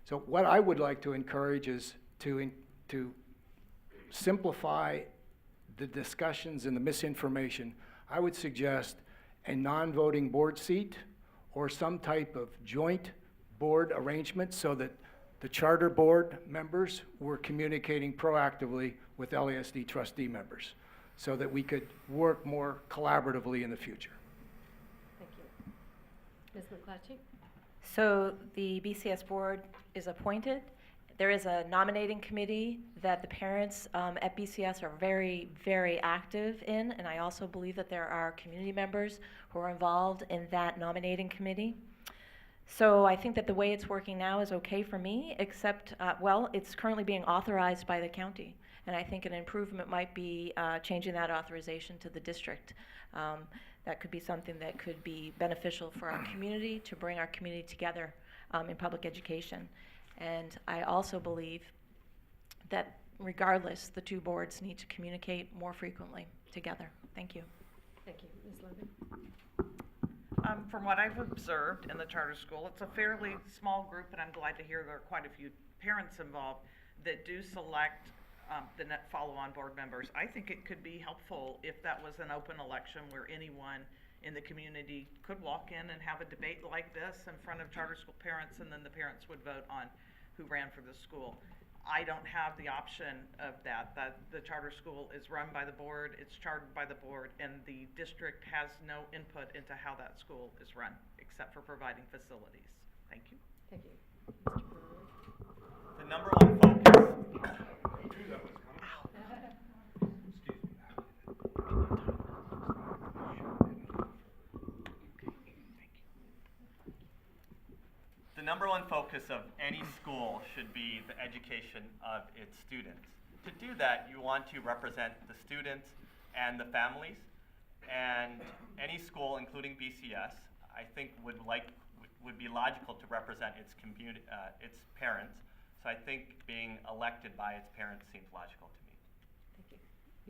So what I would like to encourage is to simplify the discussions and the misinformation. I would suggest a non-voting board seat or some type of joint board arrangement so that the charter board members were communicating proactively with LASD trustee members so that we could work more collaboratively in the future. Thank you. Ms. McClatchy? So the BCS board is appointed. There is a nominating committee that the parents at BCS are very, very active in, and I also believe that there are community members who are involved in that nominating committee. So I think that the way it's working now is okay for me, except, well, it's currently being authorized by the county, and I think an improvement might be changing that authorization to the district. That could be something that could be beneficial for our community, to bring our community together in public education. And I also believe that regardless, the two boards need to communicate more frequently together. Thank you. Thank you. Ms. Logan? From what I've observed in the charter school, it's a fairly small group, and I'm glad to hear there are quite a few parents involved that do select the net follow-on board members. I think it could be helpful if that was an open election where anyone in the community could walk in and have a debate like this in front of charter school parents, and then the parents would vote on who ran for the school. I don't have the option of that. The charter school is run by the board, it's chartered by the board, and the district has no input into how that school is run, except for providing facilities. Thank you. Thank you. Mr. Brewer? The number one focus. The number one focus of any school should be the education of its students. To do that, you want to represent the students and the families, and any school, including BCS, I think would be logical to represent its community, its parents. So I think being elected by its parents seems logical to me. Thank you.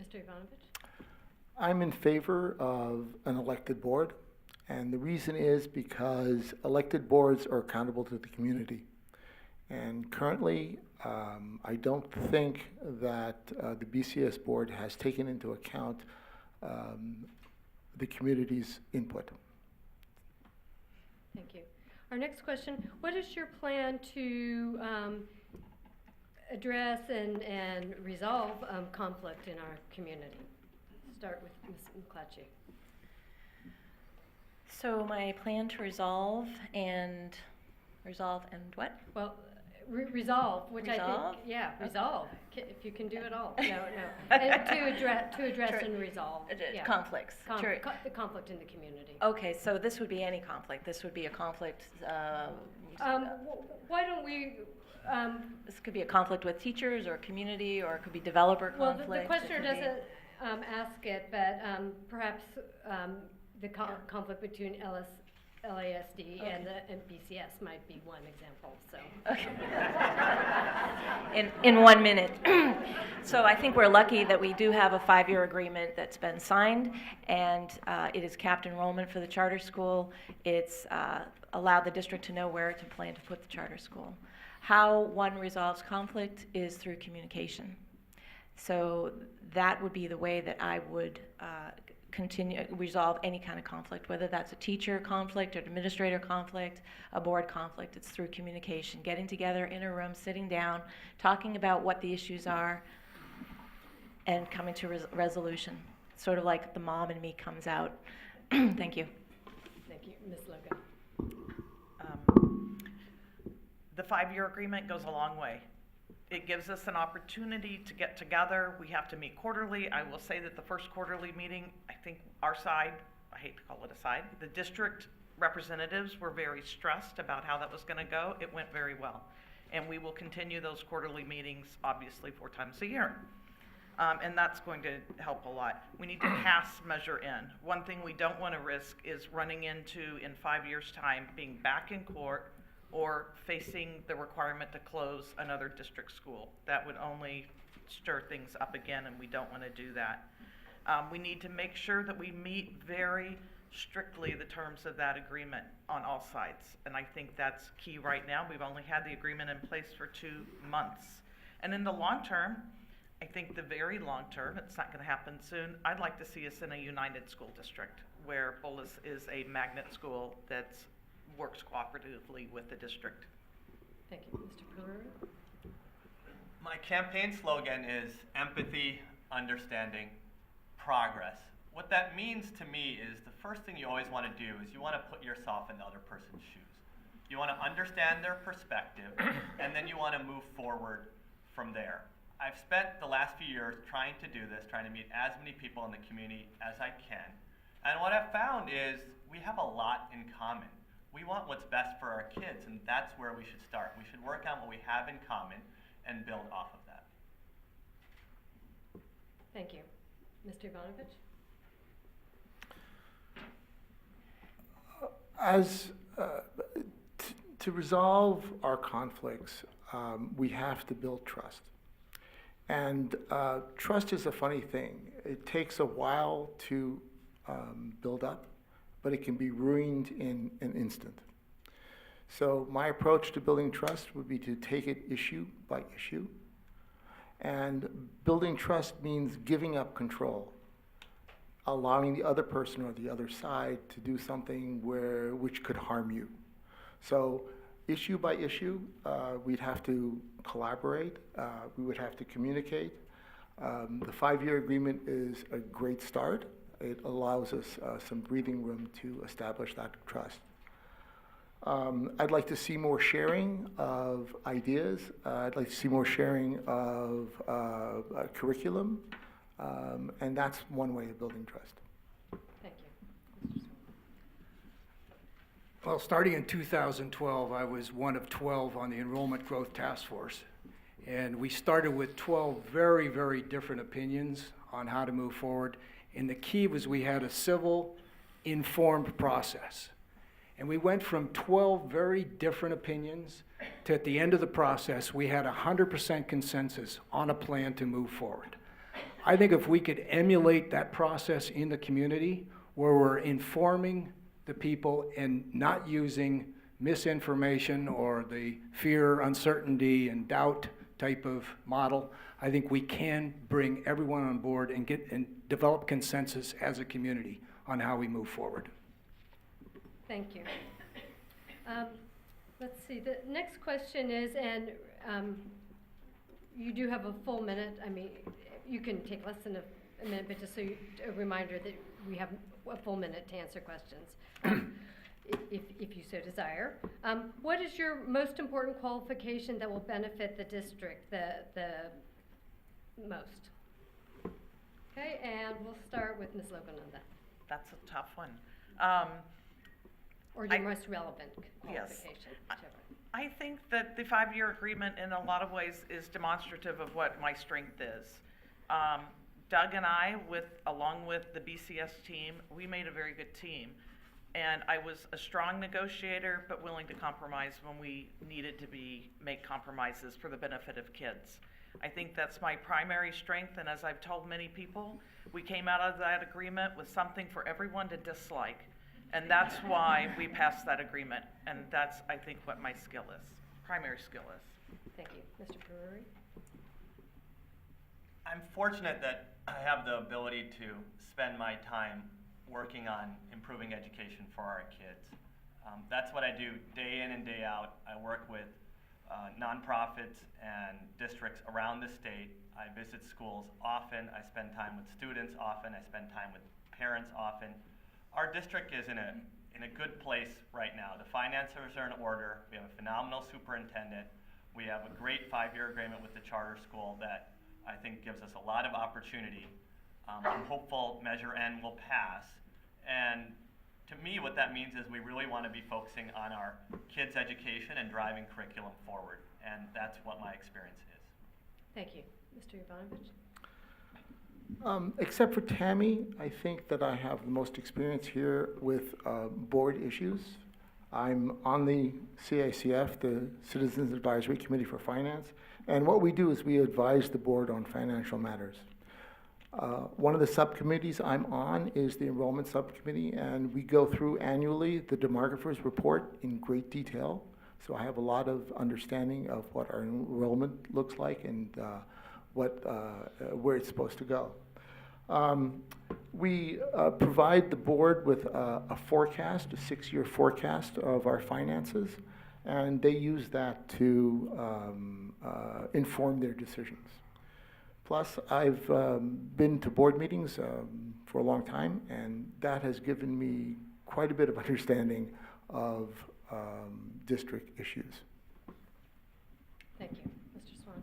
Mr. Ivanovich? I'm in favor of an elected board, and the reason is because elected boards are accountable to the community. And currently, I don't think that the BCS board has taken into account the community's input. Thank you. Our next question, what is your plan to address and resolve conflict in our community? Start with Ms. McClatchy. So my plan to resolve and what? Well, resolve, which Resolve? I think, yeah, Okay. resolve, if you can do it all. No. And to address and resolve. Yeah. Conflicts. The conflict in the community. Okay, so this would be any conflict. This would be a conflict. Why don't we, This could be a conflict with teachers or community, or it could be developer well, conflict. the questioner It could be- doesn't ask it, but perhaps the conflict between LASD and BCS might be one example, so. Okay. In 1 minute. So I think we're lucky that we do have a 5-year agreement that's been signed, and it is capped enrollment for the charter school. It's allowed the district to know where to plan to put the charter school. How one resolves conflict is through communication. So that would be the way that I would resolve any kind of conflict, whether that's a teacher conflict, an administrator conflict, a board conflict. It's through communication, getting together in a room, sitting down, talking about what the issues are, and coming to resolution. Sort of like the mom in me comes out. Thank you. Thank you. Ms. Logan. The 5-year agreement goes a long way. It gives us an opportunity to get together. We have to meet quarterly. I will say that the first quarterly meeting, I think our side, I hate to call it a side, the district representatives were very stressed about how that was going to go. It went very well. And we will continue those quarterly meetings, obviously, 4 times a year. And that's going to help a lot. We need to pass Measure N. One thing we don't want to risk is running into, in 5 years' time, being back in court or facing the requirement to close another district school. That would only stir things up again, and we don't want to do that. We need to make sure that we meet very strictly the terms of that agreement on all sides, and I think that's key right now. We've only had the agreement in place for 2 months. And in the long term, I think the very long term, it's not going to happen soon, I'd like to see us in a united school district where Bullis is a magnet school that works cooperatively with the district. Thank you. Mr. Brewer? My campaign slogan is empathy, understanding, progress. What that means to me is the first thing you always want to do is you want to put yourself in the other person's shoes. You want to understand their perspective, and then you want to move forward from there. I've spent the last few years trying to do this, trying to meet as many people in the community as I can. And what I've found is we have a lot in common. We want what's best for our kids, and that's where we should start. We should work on what we have in common and build off of that. Thank you. Mr. Ivanovich? To resolve our conflicts, we have to build trust. And trust is a funny thing. It takes a while to build up, but it can be ruined in an instant. So my approach to building trust would be to take it issue by issue. And building trust means giving up control, allowing the other person or the other side to do something which could harm you. So issue by issue, we'd have to collaborate, we would have to communicate. The 5-year agreement is a great start. It allows us some breathing room to establish that trust. I'd like to see more sharing of ideas. I'd like to see more sharing of curriculum, and that's one way of building trust. Thank you. Well, starting in 2012, I was one of 12 on the Enrollment Growth Task Force. And we started with 12 very, very different opinions on how to move forward. And the key was we had a civil, informed process. And we went from 12 very different opinions to, at the end of the process, we had 100% consensus on a plan to move forward. I think if we could emulate that process in the community, where we're informing the people and not using misinformation or the fear, uncertainty, and doubt type of model, I think we can bring everyone on board and develop consensus as a community on how we move forward. Thank you. Let's see, the next question is, and you do have a full minute. I mean, you can take less than a minute, but just so a reminder that we have a full minute to answer questions, if you so desire. What is your most important qualification that will benefit the district the most? Okay, and we'll start with Ms. Logan on that. That's a tough one. Or your most relevant qualification, whichever. I think that the 5-year agreement in a lot of ways is demonstrative of what my strength is. Doug and I, along with the BCS team, we made a very good team. And I was a strong negotiator, but willing to compromise when we needed to make compromises for the benefit of kids. I think that's my primary strength, and as I've told many people, we came out of that agreement with something for everyone to dislike. And that's why we passed that agreement, and that's, I think, what my skill is, primary skill is. Thank you. Mr. Brewery? I'm fortunate that I have the ability to spend my time working on improving education for our kids. That's what I do day in and day out. I work with nonprofits and districts around the state. I visit schools often. I spend time with students often. I spend time with parents often. Our district is in a good place right now. The finances are in order. We have a phenomenal superintendent. We have a great 5-year agreement with the charter school that I think gives us a lot of opportunity. I'm hopeful Measure N will pass. And to me, what that means is we really want to be focusing on our kids' education and driving curriculum forward. And that's what my experience is. Thank you. Mr. Ivanovich? Except for Tammy, I think that I have the most experience here with board issues. I'm on the CICF, the Citizens Advisory Committee for Finance, and what we do is we advise the board on financial matters. One of the subcommittees I'm on is the enrollment subcommittee, and we go through annually the demographer's report in great detail. So I have a lot of understanding of what our enrollment looks like and where it's supposed to go. We provide the board with a forecast, a 6-year forecast of our finances, and they use that to inform their decisions. Plus, I've been to board meetings for a long time, and that has given me quite a bit of understanding of district issues. Thank you. Mr. Swan?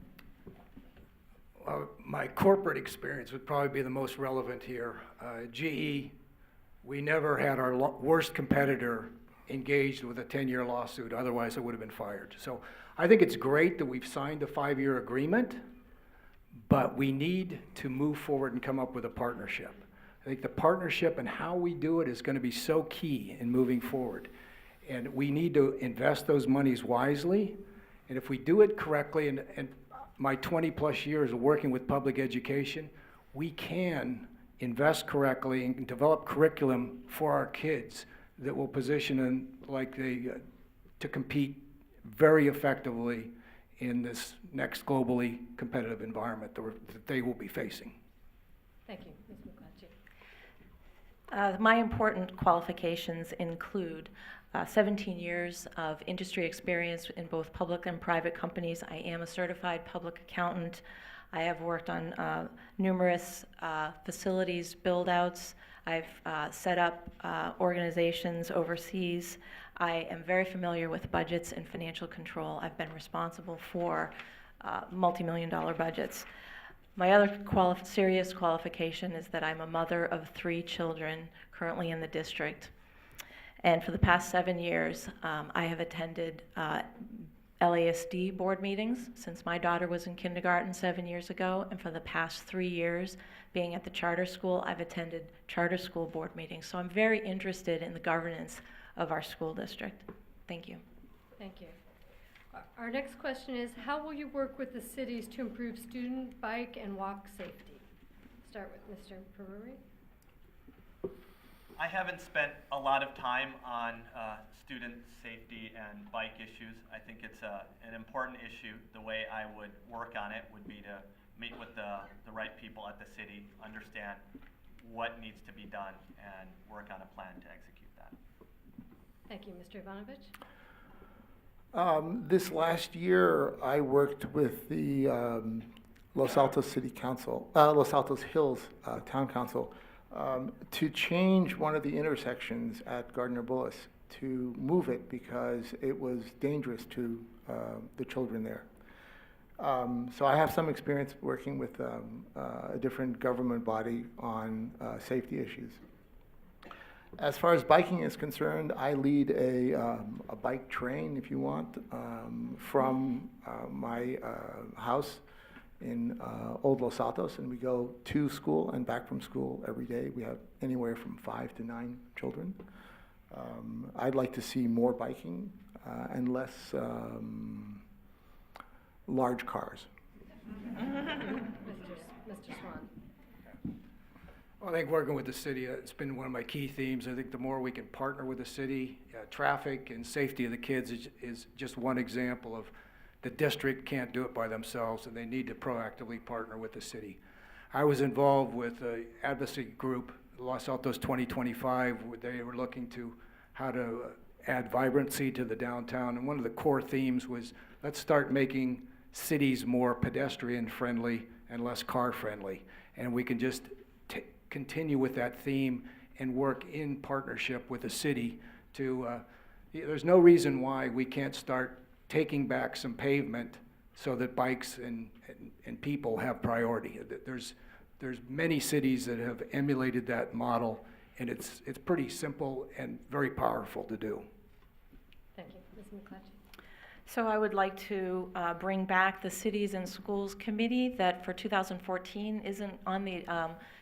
Well, my corporate experience would probably be the most relevant here. GE, we never had our worst competitor engaged with a 10-year lawsuit, otherwise I would have been fired. So I think it's great that we've signed a 5-year agreement, but we need to move forward and come up with a partnership. I think the partnership and how we do it is going to be so key in moving forward. And we need to invest those monies wisely. And if we do it correctly, and my 20-plus years of working with public education, we can invest correctly and develop curriculum for our kids that will position them to compete very effectively in this next globally competitive environment that they will be facing. Thank you. Ms. McClatchy? My important qualifications include 17 years of industry experience in both public and private companies. I am a certified public accountant. I have worked on numerous facilities build-outs. I've set up organizations overseas. I am very familiar with budgets and financial control. I've been responsible for multi-million-dollar budgets. My other serious qualification is that I'm a mother of 3 children currently in the district. And for the past 7 years, I have attended LASD board meetings since my daughter was in kindergarten 7 years ago. And for the past 3 years, being at the charter school, I've attended charter school board meetings. So I'm very interested in the governance of our school district. Thank you. Thank you. Our next question is, how will you work with the cities to improve student, bike, and walk safety? Start with Mr. Peruri. I haven't spent a lot of time on student safety and bike issues. I think it's an important issue. The way I would work on it would be to meet with the right people at the city, understand what needs to be done, and work on a plan to execute that. Thank you. Mr. Ivanovich? This last year, I worked with the Los Altos City Council, Los Altos Hills Town Council, to change one of the intersections at Gardner-Bullis, to move it because it was dangerous to the children there. So I have some experience working with a different government body on safety issues. As far as biking is concerned, I lead a bike train, if you want, from my house in Old Los Altos, and we go to school and back from school every day. We have anywhere from 5 to 9 children. I'd like to see more biking and less large cars. Mr. Swan? Well, I think working with the city, it's been one of my key themes. I think the more we can partner with the city, traffic and safety of the kids is just one example of the district can't do it by themselves, and they need to proactively partner with the city. I was involved with an advocacy group, Los Altos 2025, where they were looking to how to add vibrancy to the downtown. And one of the core themes was, let's start making cities more pedestrian-friendly and less car-friendly. And we can just continue with that theme and work in partnership with the city to, there's no reason why we can't start taking back some pavement so that bikes and people have priority. There's many cities that have emulated that model, and it's pretty simple and very powerful to do. Thank you. Ms. McClatchy? So I would like to bring back the Cities and Schools Committee that for 2014 isn't on the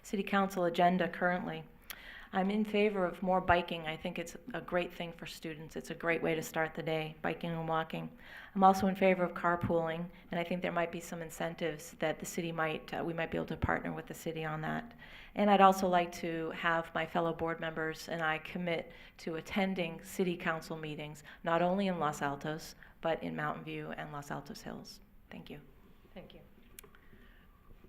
City Council agenda currently. I'm in favor of more biking. I think it's a great thing for students. It's a great way to start the day, biking and walking. I'm also in favor of carpooling, and I think there might be some incentives that the city we might be able to partner with the city on that. And I'd also like to have my fellow board members and I commit to attending City Council meetings, not only in Los Altos, but in Mountain View and Los Altos Hills. Thank you. Thank you.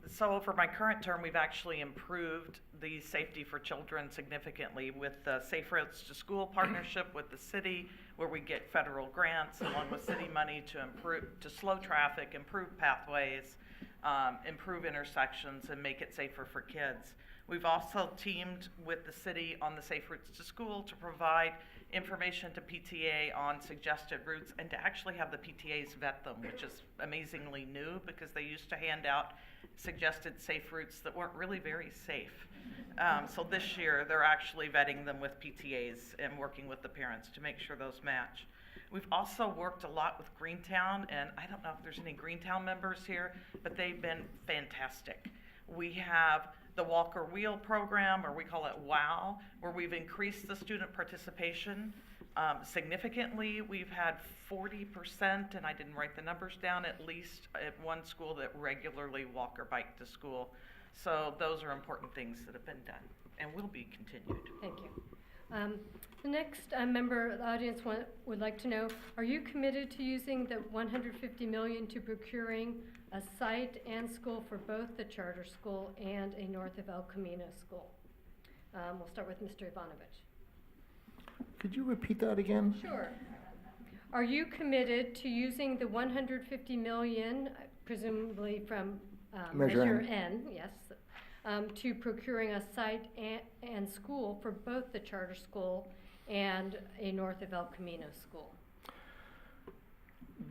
So over my current term, we've actually improved the safety for children significantly with the Safe Routes to School partnership with the city, where we get federal grants along with city money to slow traffic, improve pathways, improve intersections, and make it safer for kids. We've also teamed with the city on the Safe Routes to School to provide information to PTA on suggested routes and to actually have the PTAs vet them, which is amazingly new because they used to hand out suggested safe routes that weren't really very safe. So this year they're actually vetting them with PTAs and working with the parents to make sure those match. We've also worked a lot with Greentown, and I don't know if there's any Greentown members here, but they've been fantastic. We have the Walker Wheel program, or we call it WOW, where we've increased the student participation significantly. We've had 40%, and I didn't write the numbers down, at least at one school that regularly walk or bike to school. So those are important things that have been done and will be continued. Thank you. The next member of the audience would like to know, are you committed to using the $150 million to procuring a site and school for both the charter school and a north of El Camino school? We'll start with Mr. Ivanovich. Could you repeat that again? Sure. Are you committed to using the $150 million, presumably from Measure N, yes, to procuring a site and school for both the charter school and a north of El Camino school?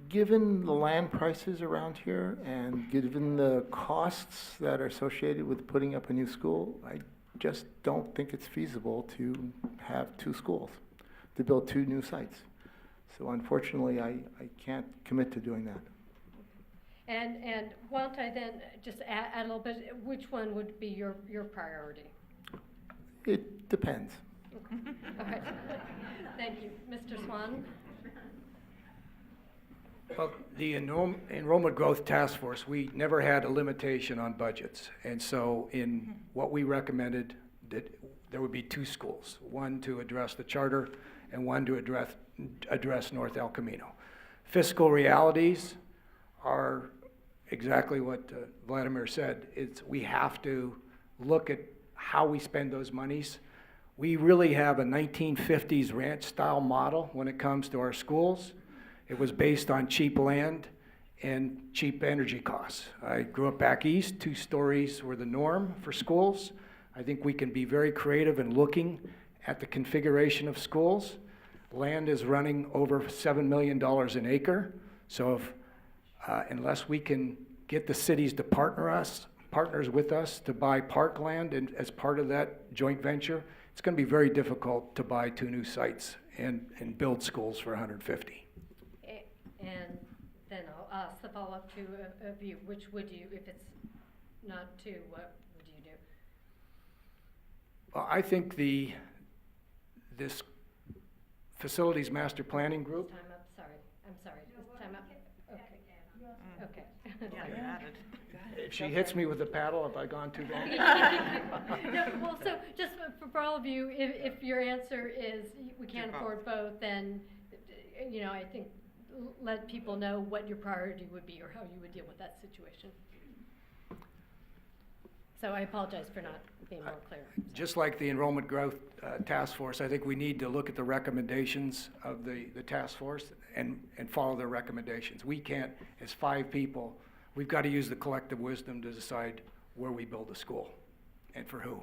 Given the land prices around here and given the costs that are associated with putting up a new school, I just don't think it's feasible to have two schools, to build two new sites. So unfortunately, I can't commit to doing that. And won't I then just add a little bit, which one would be your priority? It depends. All right. Thank you. Mr. Swan? Well, the Enrollment Growth Task Force, we never had a limitation on budgets. And so in what we recommended, that there would be two schools, one to address the charter and one to address North El Camino. Fiscal realities are exactly what Vladimir said. We have to look at how we spend those monies. We really have a 1950s ranch-style model when it comes to our schools. It was based on cheap land and cheap energy costs. I grew up back east. 2 stories were the norm for schools. I think we can be very creative in looking at the configuration of schools. Land is running over $7 million an acre. So if, unless we can get the cities to partners with us to buy parkland and as part of that joint venture, it's going to be very difficult to buy 2 new sites and build schools for 150. And then I'll ask the follow-up to of you. Which would you, if it's not 2, what would you do? Well, I think this facilities master planning group. Time up, sorry. I'm sorry. Is time up? Okay. Okay. Yeah, you added. If she hits me with a paddle, have I gone too long? No, well, so just for all of you, if your answer is we can't afford both, then, I think let people know what your priority would be or how you would deal with that situation. So I apologize for not being more clear. Just like the enrollment growth task force, I think we need to look at the recommendations of the task force and follow their recommendations. We can't, as 5 people, we've got to use the collective wisdom to decide where we build a school and for who.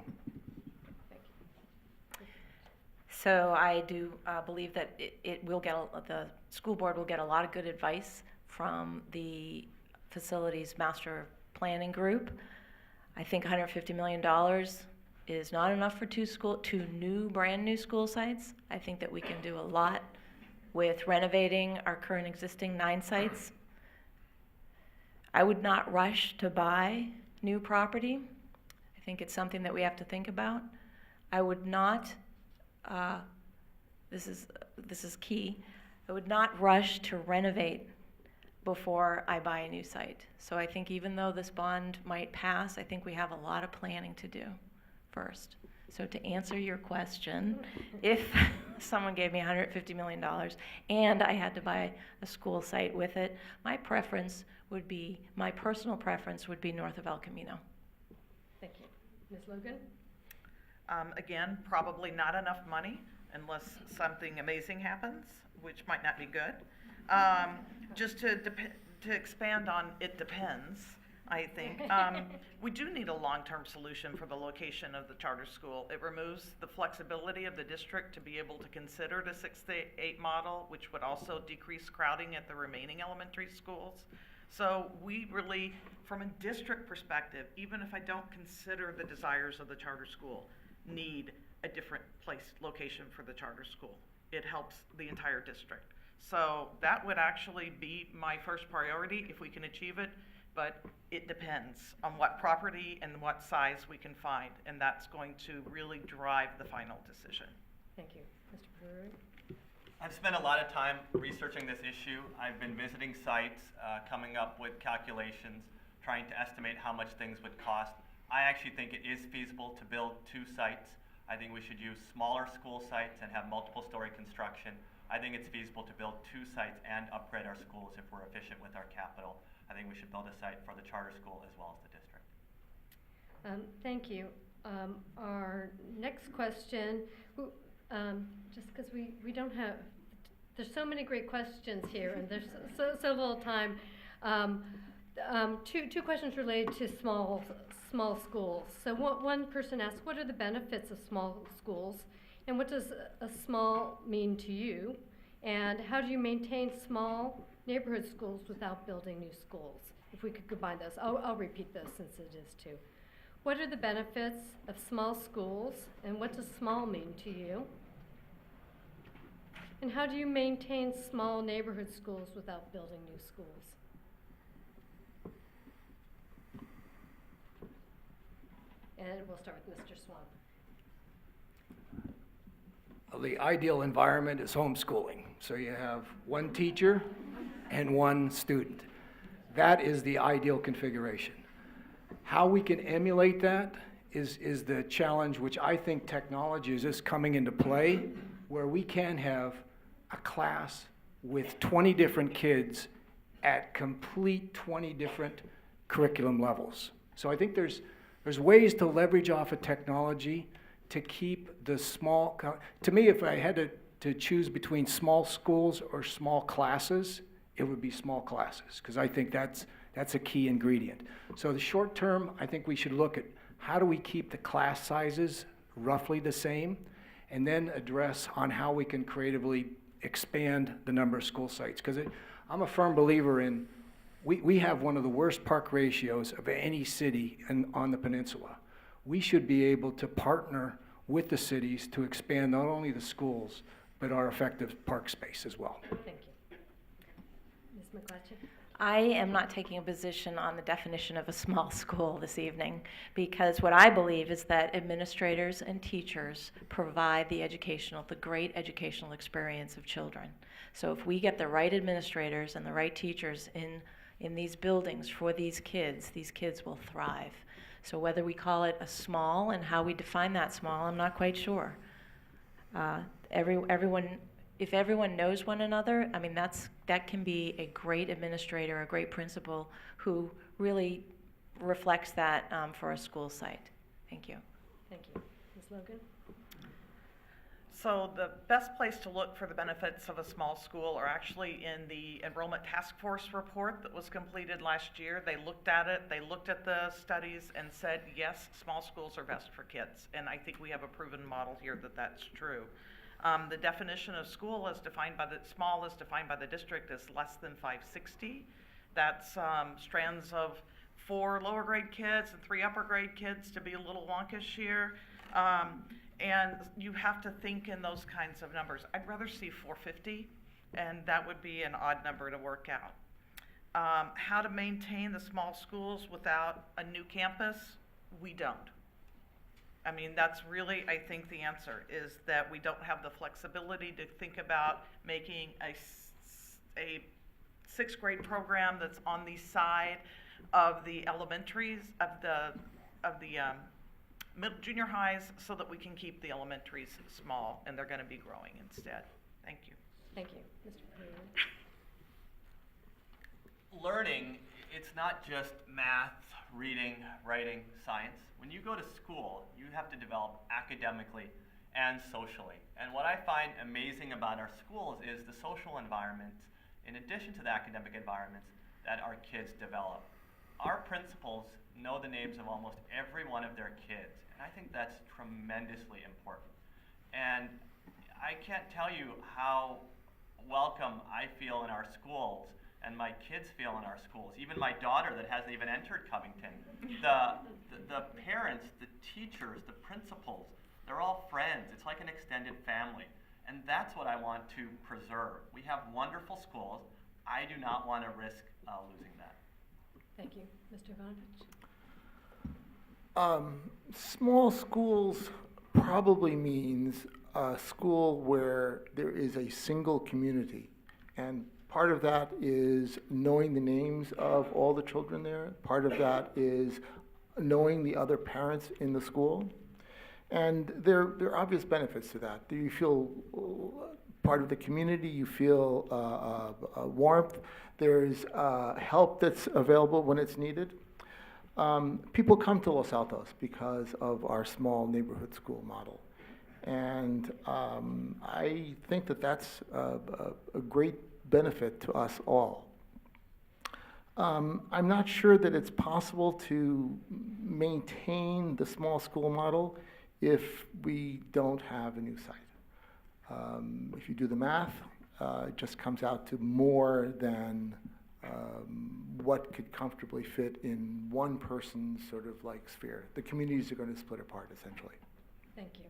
So I do believe that the school board will get a lot of good advice from the facilities master planning group. I think $150 million is not enough for two brand new school sites. I think that we can do a lot with renovating our current existing 9 sites. I would not rush to buy new property. I think it's something that we have to think about. I would not, this is key, I would not rush to renovate before I buy a new site. So I think even though this bond might pass, I think we have a lot of planning to do first. So to answer your question, if someone gave me $150 million and I had to buy a school site with it, my personal preference would be north of El Camino. Thank you. Ms. Logan? Again, probably not enough money unless something amazing happens, which might not be good. Just to expand on it depends, I think. We do need a long-term solution for the location of the charter school. It removes the flexibility of the district to be able to consider the 6-to-8 model, which would also decrease crowding at the remaining elementary schools. So we really, from a district perspective, even if I don't consider the desires of the charter school, need a different location for the charter school. It helps the entire district. So that would actually be my first priority if we can achieve it, but it depends on what property and what size we can find, and that's going to really drive the final decision. Thank you. Mr. Brewery? I've spent a lot of time researching this issue. I've been visiting sites, coming up with calculations, trying to estimate how much things would cost. I actually think it is feasible to build 2 sites. I think we should use smaller school sites and have multiple story construction. I think it's feasible to build 2 sites and upgrade our schools if we're efficient with our capital. I think we should build a site for the charter school as well as the district. Thank you. Our next question, just because we don't have, there's so many great questions here and there's so little time. 2 questions related to small schools. So one person asked, what are the benefits of small schools? And what does a small mean to you? And how do you maintain small neighborhood schools without building new schools? If we could combine those. I'll repeat those since it is 2. What are the benefits of small schools? And what does small mean to you? And how do you maintain small neighborhood schools without building new schools? And we'll start with Mr. Swan. The ideal environment is homeschooling. So you have 1 teacher and 1 student. That is the ideal configuration. How we can emulate that is the challenge, which I think technology is just coming into play, where we can have a class with 20 different kids at complete 20 different curriculum levels. So I think there's ways to leverage off of technology to keep the small, to me, if I had to choose between small schools or small classes, it would be small classes, because I think that's a key ingredient. So the short term, I think we should look at how do we keep the class sizes roughly the same, and then address on how we can creatively expand the number of school sites. Because I'm a firm believer in, we have one of the worst park ratios of any city on the peninsula. We should be able to partner with the cities to expand not only the schools, but our effective park space as well. Thank you. Ms. McClatchy? I am not taking a position on the definition of a small school this evening, because what I believe is that administrators and teachers provide the great educational experience of children. So if we get the right administrators and the right teachers in these buildings for these kids will thrive. So whether we call it a small and how we define that small, I'm not quite sure. If everyone knows one another, I mean, that can be a great administrator, a great principal who really reflects that for a school site. Thank you. Thank you. Ms. Logan? So the best place to look for the benefits of a small school are actually in the Enrollment Task Force report that was completed last year. They looked at it, they looked at the studies and said, yes, small schools are best for kids. And I think we have a proven model here that that's true. The definition of school as defined by small as defined by the district is less than 560. That's strands of 4 lower grade kids and 3 upper grade kids, to be a little wonkish here. And you have to think in those kinds of numbers. I'd rather see 450, and that would be an odd number to work out. How to maintain the small schools without a new campus? We don't. I mean, that's really, I think, the answer, is that we don't have the flexibility to think about making a 6th grade program that's on the side of the elementaries, of the junior highs, so that we can keep the elementaries small, and they're going to be growing instead. Thank you. Thank you. Mr. Pereira? Learning, it's not just math, reading, writing, science. When you go to school, you have to develop academically and socially. And what I find amazing about our schools is the social environments, in addition to the academic environments, that our kids develop. Our principals know the names of almost every one of their kids, and I think that's tremendously important. And I can't tell you how welcome I feel in our schools and my kids feel in our schools. Even my daughter that hasn't even entered Covington. The parents, the teachers, the principals, they're all friends. It's like an extended family. And that's what I want to preserve. We have wonderful schools. I do not want to risk losing that. Thank you. Mr. Ivanovich? Small schools probably means a school where there is a single community. And part of that is knowing the names of all the children there. Part of that is knowing the other parents in the school. And there are obvious benefits to that. You feel part of the community, you feel warmth, there's help that's available when it's needed. People come to Los Altos because of our small neighborhood school model. And I think that that's a great benefit to us all. I'm not sure that it's possible to maintain the small school model if we don't have a new site. If you do the math, it just comes out to more than what could comfortably fit in one person's sort of like sphere. The communities are going to split apart, essentially. Thank you.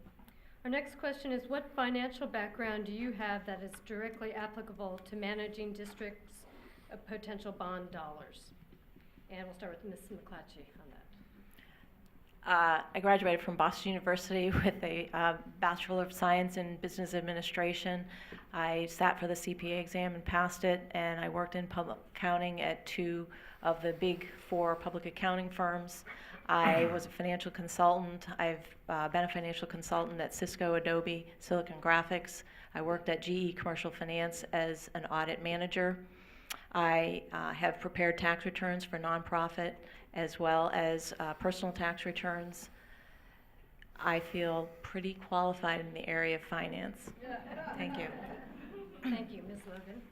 Our next question is, what financial background do you have that is directly applicable to managing districts' potential bond dollars? And we'll start with Ms. McClatchy on that. I graduated from Boston University with a Bachelor of Science in Business Administration. I sat for the CPA exam and passed it, and I worked in public accounting at 2 of the big 4 public accounting firms. I was a financial consultant. I've been a financial consultant at Cisco, Adobe, Silicon Graphics. I worked at GE Commercial Finance as an audit manager. I have prepared tax returns for nonprofit as well as personal tax returns. I feel pretty qualified in the area of finance. Thank you. Thank you. Ms. Logan?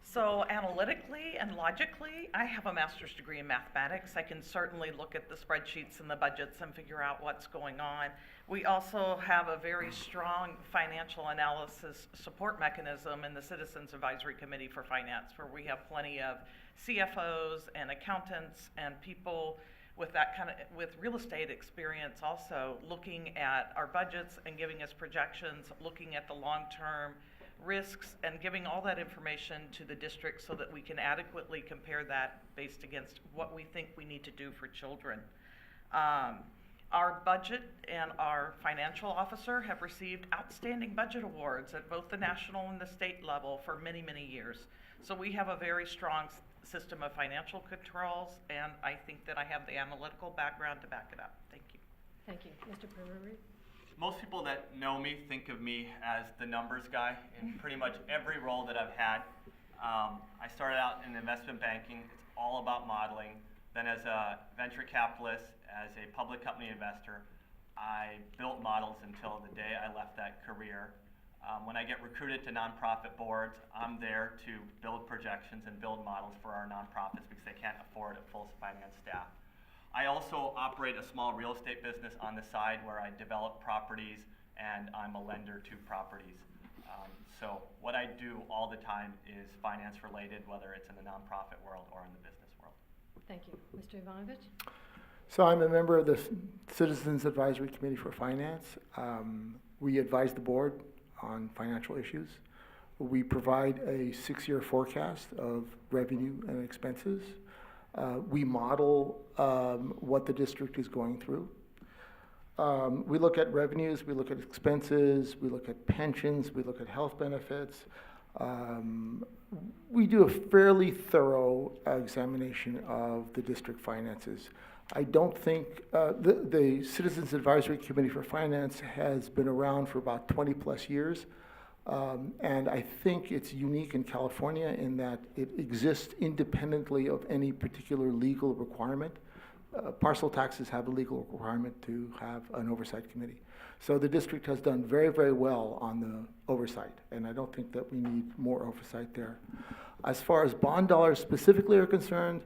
So analytically and logically, I have a master's degree in mathematics. I can certainly look at the spreadsheets and the budgets and figure out what's going on. We also have a very strong financial analysis support mechanism in the Citizens Advisory Committee for Finance, where we have plenty of CFOs and accountants and people with that kind of, with real estate experience also, looking at our budgets and giving us projections, looking at the long-term risks and giving all that information to the district so that we can adequately compare that based against what we think we need to do for children. Our budget and our financial officer have received outstanding budget awards at both the national and the state level for many, many years. So we have a very strong system of financial controls, and I think that I have the analytical background to back it up. Thank you. Thank you. Mr. Brewery? Most people that know me think of me as the numbers guy in pretty much every role that I've had. I started out in investment banking. It's all about modeling. Then as a venture capitalist, as a public company investor, I built models until the day I left that career. When I get recruited to nonprofit boards, I'm there to build projections and build models for our nonprofits because they can't afford a full finance staff. I also operate a small real estate business on the side where I develop properties and I'm a lender to properties. So what I do all the time is finance related, whether it's in the nonprofit world or in the business world. Thank you. Mr. Ivanovich? So I'm a member of the Citizens Advisory Committee for Finance. We advise the board on financial issues. We provide a 6-year forecast of revenue and expenses. We model what the district is going through. We look at revenues, we look at expenses, we look at pensions, we look at health benefits. We do a fairly thorough examination of the district finances. I don't think, the Citizens Advisory Committee for Finance has been around for about 20+ years. And I think it's unique in California in that it exists independently of any particular legal requirement. Parcel taxes have a legal requirement to have an oversight committee. So the district has done very, very well on the oversight, and I don't think that we need more oversight there. As far as bond dollars specifically are concerned,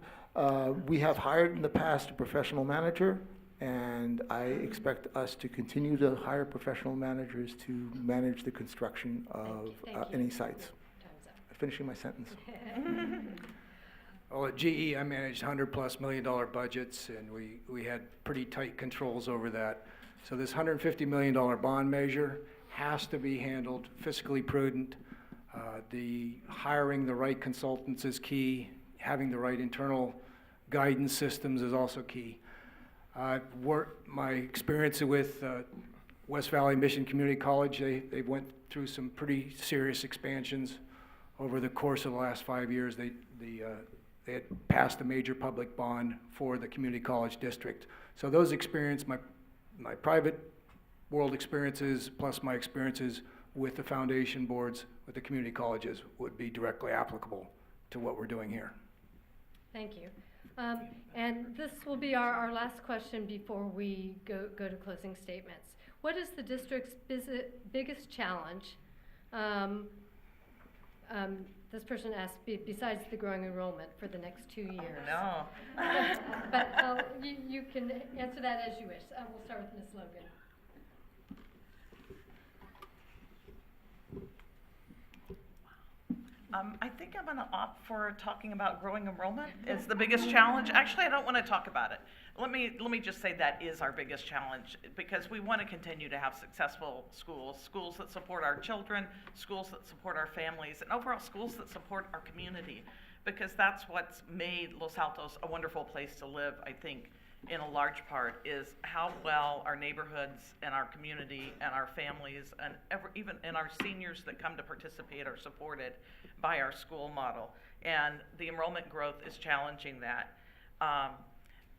we have hired in the past a professional manager, and I expect us to continue to hire professional managers to manage the construction of Thank you. any sites. Time's up. Finishing my sentence. Well, at GE, I managed $100+ million budgets, and we had pretty tight controls over that. So this $150 million bond measure has to be handled fiscally prudent. The hiring the right consultants is key. Having the right internal guidance systems is also key. My experience with West Valley Mission Community College, they went through some pretty serious expansions over the course of the last 5 years. They had passed a major public bond for the community college district. So those experiences, my private world experiences plus my experiences with the foundation boards, with the community colleges, would be directly applicable to what we're doing here. Thank you. And this will be our last question before we go to closing statements. What is the district's biggest challenge? This person asked, besides the growing enrollment for the next 2 years. No. But you can answer that as you wish. We'll start with Ms. Logan. I think I'm going to opt for talking about growing enrollment is the biggest challenge. Actually, I don't want to talk about it. Let me just say that is our biggest challenge, because we want to continue to have successful schools that support our children, schools that support our families, and overall schools that support our community, because that's what's made Los Altos a wonderful place to live, I think, in a large part, is how well our neighborhoods and our community and our families and even our seniors that come to participate are supported by our school model. And the enrollment growth is challenging that.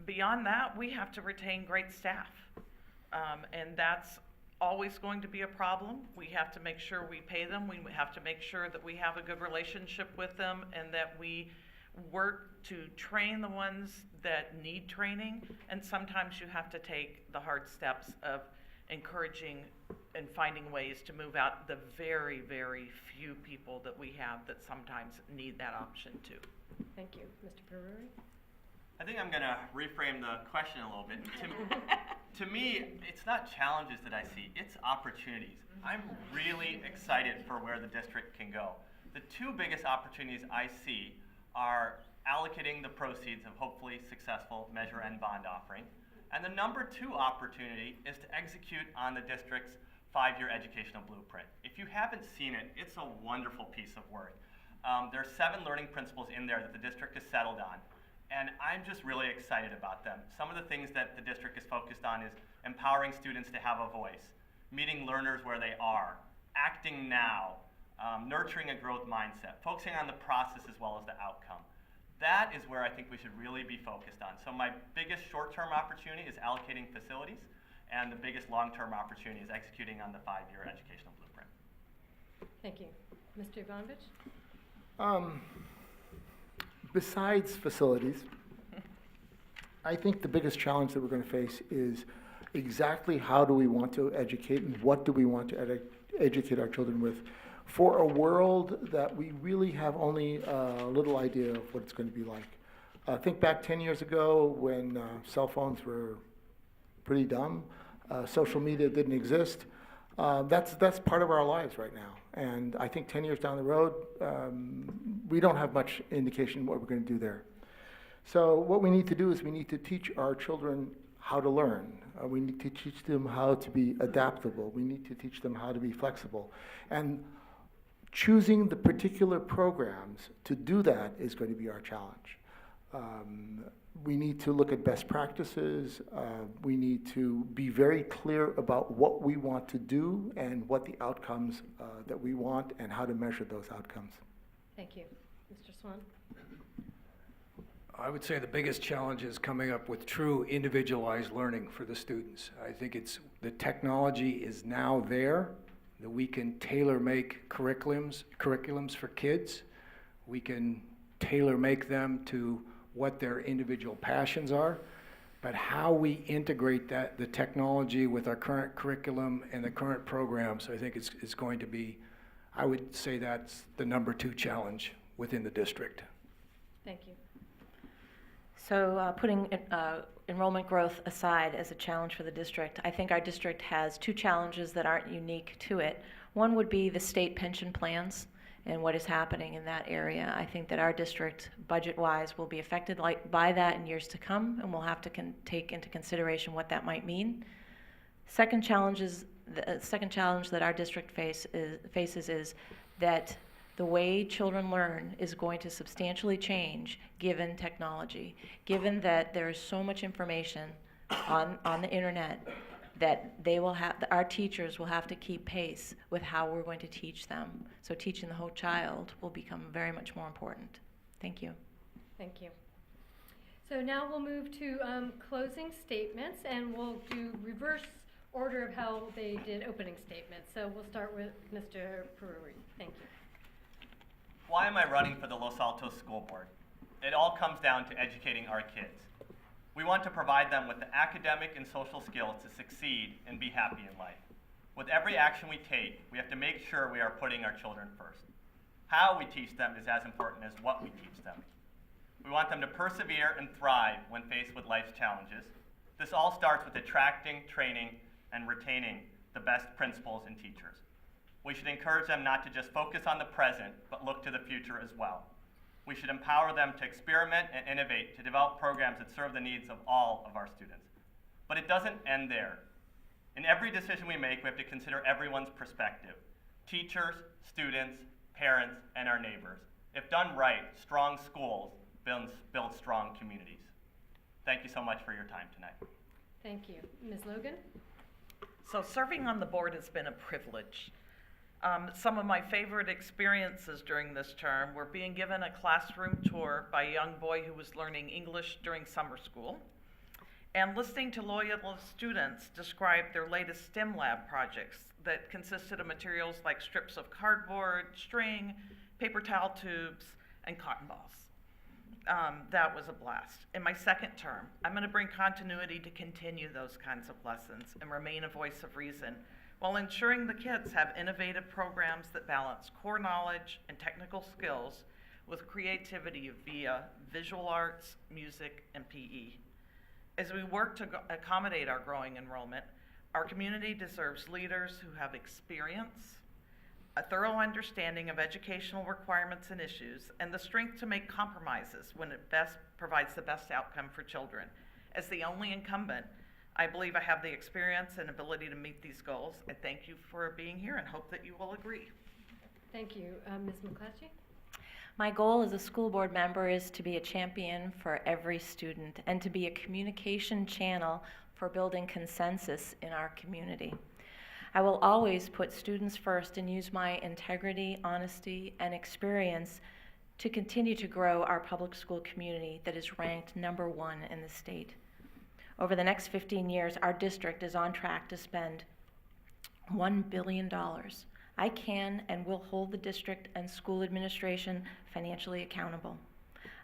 Beyond that, we have to retain great staff. And that's always going to be a problem. We have to make sure we pay them. We have to make sure that we have a good relationship with them, and that we work to train the ones that need training. And sometimes you have to take the hard steps of encouraging and finding ways to move out the very, very few people that we have that sometimes need that option too. Thank you. Mr. Peruri? I think I'm going to reframe the question a little bit. To me, it's not challenges that I see, it's opportunities. I'm really excited for where the district can go. The two biggest opportunities I see are allocating the proceeds of hopefully successful Measure N bond offering. And the number 2 opportunity is to execute on the district's 5-year educational blueprint. If you haven't seen it, it's a wonderful piece of work. There are 7 learning principles in there that the district has settled on. And I'm just really excited about them. Some of the things that the district is focused on is empowering students to have a voice, meeting learners where they are, acting now, nurturing a growth mindset, focusing on the process as well as the outcome. That is where I think we should really be focused on. So my biggest short-term opportunity is allocating facilities, and the biggest long-term opportunity is executing on the 5-year educational blueprint. Thank you. Mr. Ivanovich? Besides facilities, I think the biggest challenge that we're going to face is exactly how do we want to educate and what do we want to educate our children with for a world that we really have only a little idea of what it's going to be like. Think back 10 years ago when cell phones were pretty dumb. Social media didn't exist. That's part of our lives right now. And I think 10 years down the road, we don't have much indication what we're going to do there. So what we need to do is we need to teach our children how to learn. We need to teach them how to be adaptable. We need to teach them how to be flexible. And choosing the particular programs to do that is going to be our challenge. We need to look at best practices. We need to be very clear about what we want to do and what the outcomes that we want and how to measure those outcomes. Thank you. Mr. Swan? I would say the biggest challenge is coming up with true individualized learning for the students. I think the technology is now there, that we can tailor-make curriculums for kids. We can tailor-make them to what their individual passions are, but how we integrate the technology with our current curriculum and the current programs, I think is going to be, I would say that's the number 2 challenge within the district. Thank you. So putting enrollment growth aside as a challenge for the district, I think our district has 2 challenges that aren't unique to it. One would be the state pension plans and what is happening in that area. I think that our district, budget-wise, will be affected by that in years to come, and we'll have to take into consideration what that might mean. Second challenge that our district faces is that the way children learn is going to substantially change given technology, given that there is so much information on the internet that our teachers will have to keep pace with how we're going to teach them. So teaching the whole child will become very much more important. Thank you. Thank you. So now we'll move to closing statements, and we'll do reverse order of how they did opening statements. So we'll start with Mr. Peruri. Thank you. Why am I running for the Los Altos School Board? It all comes down to educating our kids. We want to provide them with the academic and social skills to succeed and be happy in life. With every action we take, we have to make sure we are putting our children first. How we teach them is as important as what we teach them. We want them to persevere and thrive when faced with life's challenges. This all starts with attracting, training, and retaining the best principals and teachers. We should encourage them not to just focus on the present, but look to the future as well. We should empower them to experiment and innovate to develop programs that serve the needs of all of our students. But it doesn't end there. In every decision we make, we have to consider everyone's perspective: teachers, students, parents, and our neighbors. If done right, strong schools build strong communities. Thank you so much for your time tonight. Thank you. Ms. Logan? So serving on the board has been a privilege. Some of my favorite experiences during this term were being given a classroom tour by a young boy who was learning English during summer school, and listening to loyal students describe their latest STEM lab projects that consisted of materials like strips of cardboard, string, paper towel tubes, and cotton balls. That was a blast. In my second term, I'm going to bring continuity to continue those kinds of lessons and remain a voice of reason, while ensuring the kids have innovative programs that balance core knowledge and technical skills with creativity via visual arts, music, and PE. As we work to accommodate our growing enrollment, our community deserves leaders who have experience, a thorough understanding of educational requirements and issues, and the strength to make compromises when it best provides the best outcome for children. As the only incumbent, I believe I have the experience and ability to meet these goals. I thank you for being here and hope that you will agree. Thank you. Ms. McClatchy? My goal as a school board member is to be a champion for every student and to be a communication channel for building consensus in our community. I will always put students first and use my integrity, honesty, and experience to continue to grow our public school community that is ranked #1 in the state. Over the next 15 years, our district is on track to spend $1 billion. I can and will hold the district and school administration financially accountable.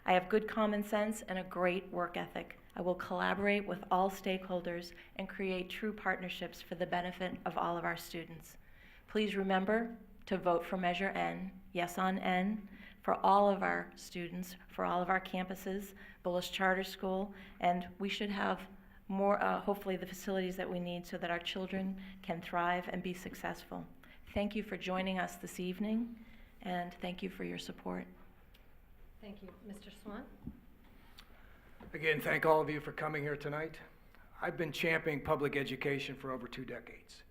I have good common sense and a great work ethic. I will collaborate with all stakeholders and create true partnerships for the benefit of all of our students. Please remember to vote for Measure N, yes on N, for all of our students, for all of our campuses, Bullis Charter School, and we should have more, hopefully the facilities that we need so that our children can thrive and be successful. Thank you for joining us this evening, and thank you for your support. Thank you. Mr. Swan? Again, thank all of you for coming here tonight. I've been championing public education for over 2 decades.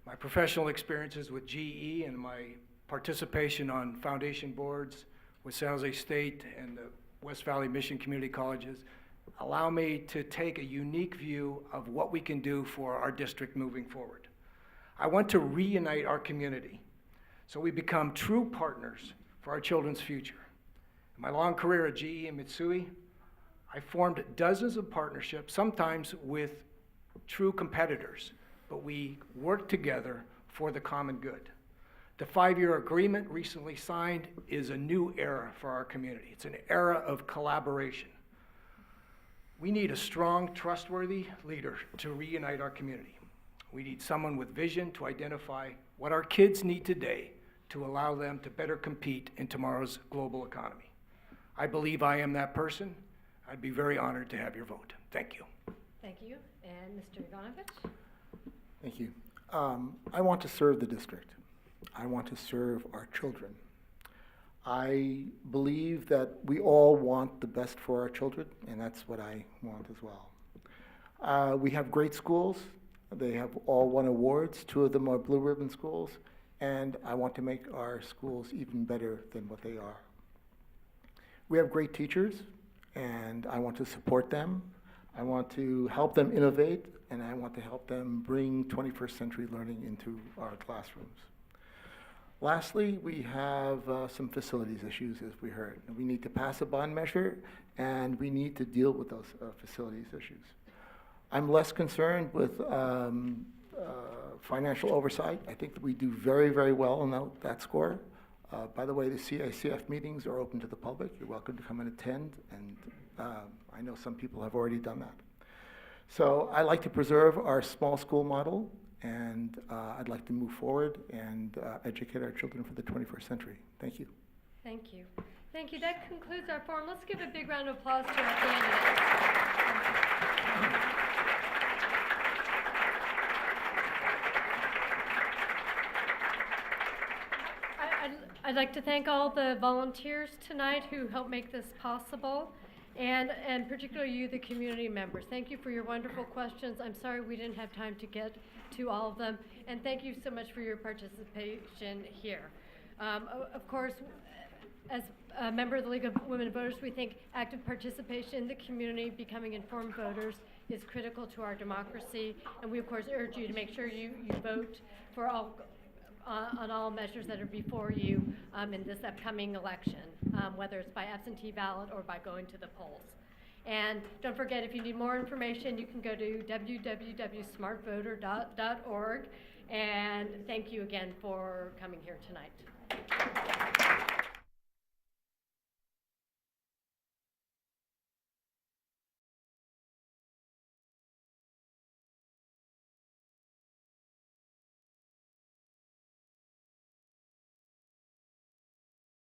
My professional experiences with GE and my participation on foundation boards with San Jose State and the West Valley Mission Community Colleges allow me to take a unique view of what we can do for our district moving forward. I want to reunite our community so we become true partners for our children's future. In my long career at GE and Mitsui, I formed dozens of partnerships, sometimes with true competitors, but we worked together for the common good. The 5-year agreement recently signed is a new era for our community. It's an era of collaboration. We need a strong, trustworthy leader to reunite our community. We need someone with vision to identify what our kids need today to allow them to better compete in tomorrow's global economy. I believe I am that person. I'd be very honored to have your vote. Thank you. Thank you. And Mr. Ivanovich? Thank you. I want to serve the district. I want to serve our children. I believe that we all want the best for our children, and that's what I want as well. We have great schools. They have all won awards. 2 of them are blue ribbon schools, and I want to make our schools even better than what they are. We have great teachers, and I want to support them. I want to help them innovate, and I want to help them bring 21st century learning into our classrooms. Lastly, we have some facilities issues, as we heard. We need to pass a bond measure, and we need to deal with those facilities issues. I'm less concerned with financial oversight. I think that we do very, very well on that score. By the way, the CICF meetings are open to the public. You're welcome to come and attend, and I know some people have already done that. So I like to preserve our small school model, and I'd like to move forward and educate our children for the 21st century. Thank you. Thank you. Thank you. That concludes our forum. Let's give a big round of applause to our candidates. I'd like to thank all the volunteers tonight who helped make this possible, and particularly you, the community members. Thank you for your wonderful questions. I'm sorry we didn't have time to get to all of them, and thank you so much for your participation here. Of course, as a member of the League of Women Voters, we think active participation in the community, becoming informed voters, is critical to our democracy, and we of course urge you to make sure you vote for on all measures that are before you in this upcoming election, whether it's by absentee ballot or by going to the polls. And don't forget, if you need more information, you can go to www.smartvoter.org. And thank you again for coming here tonight.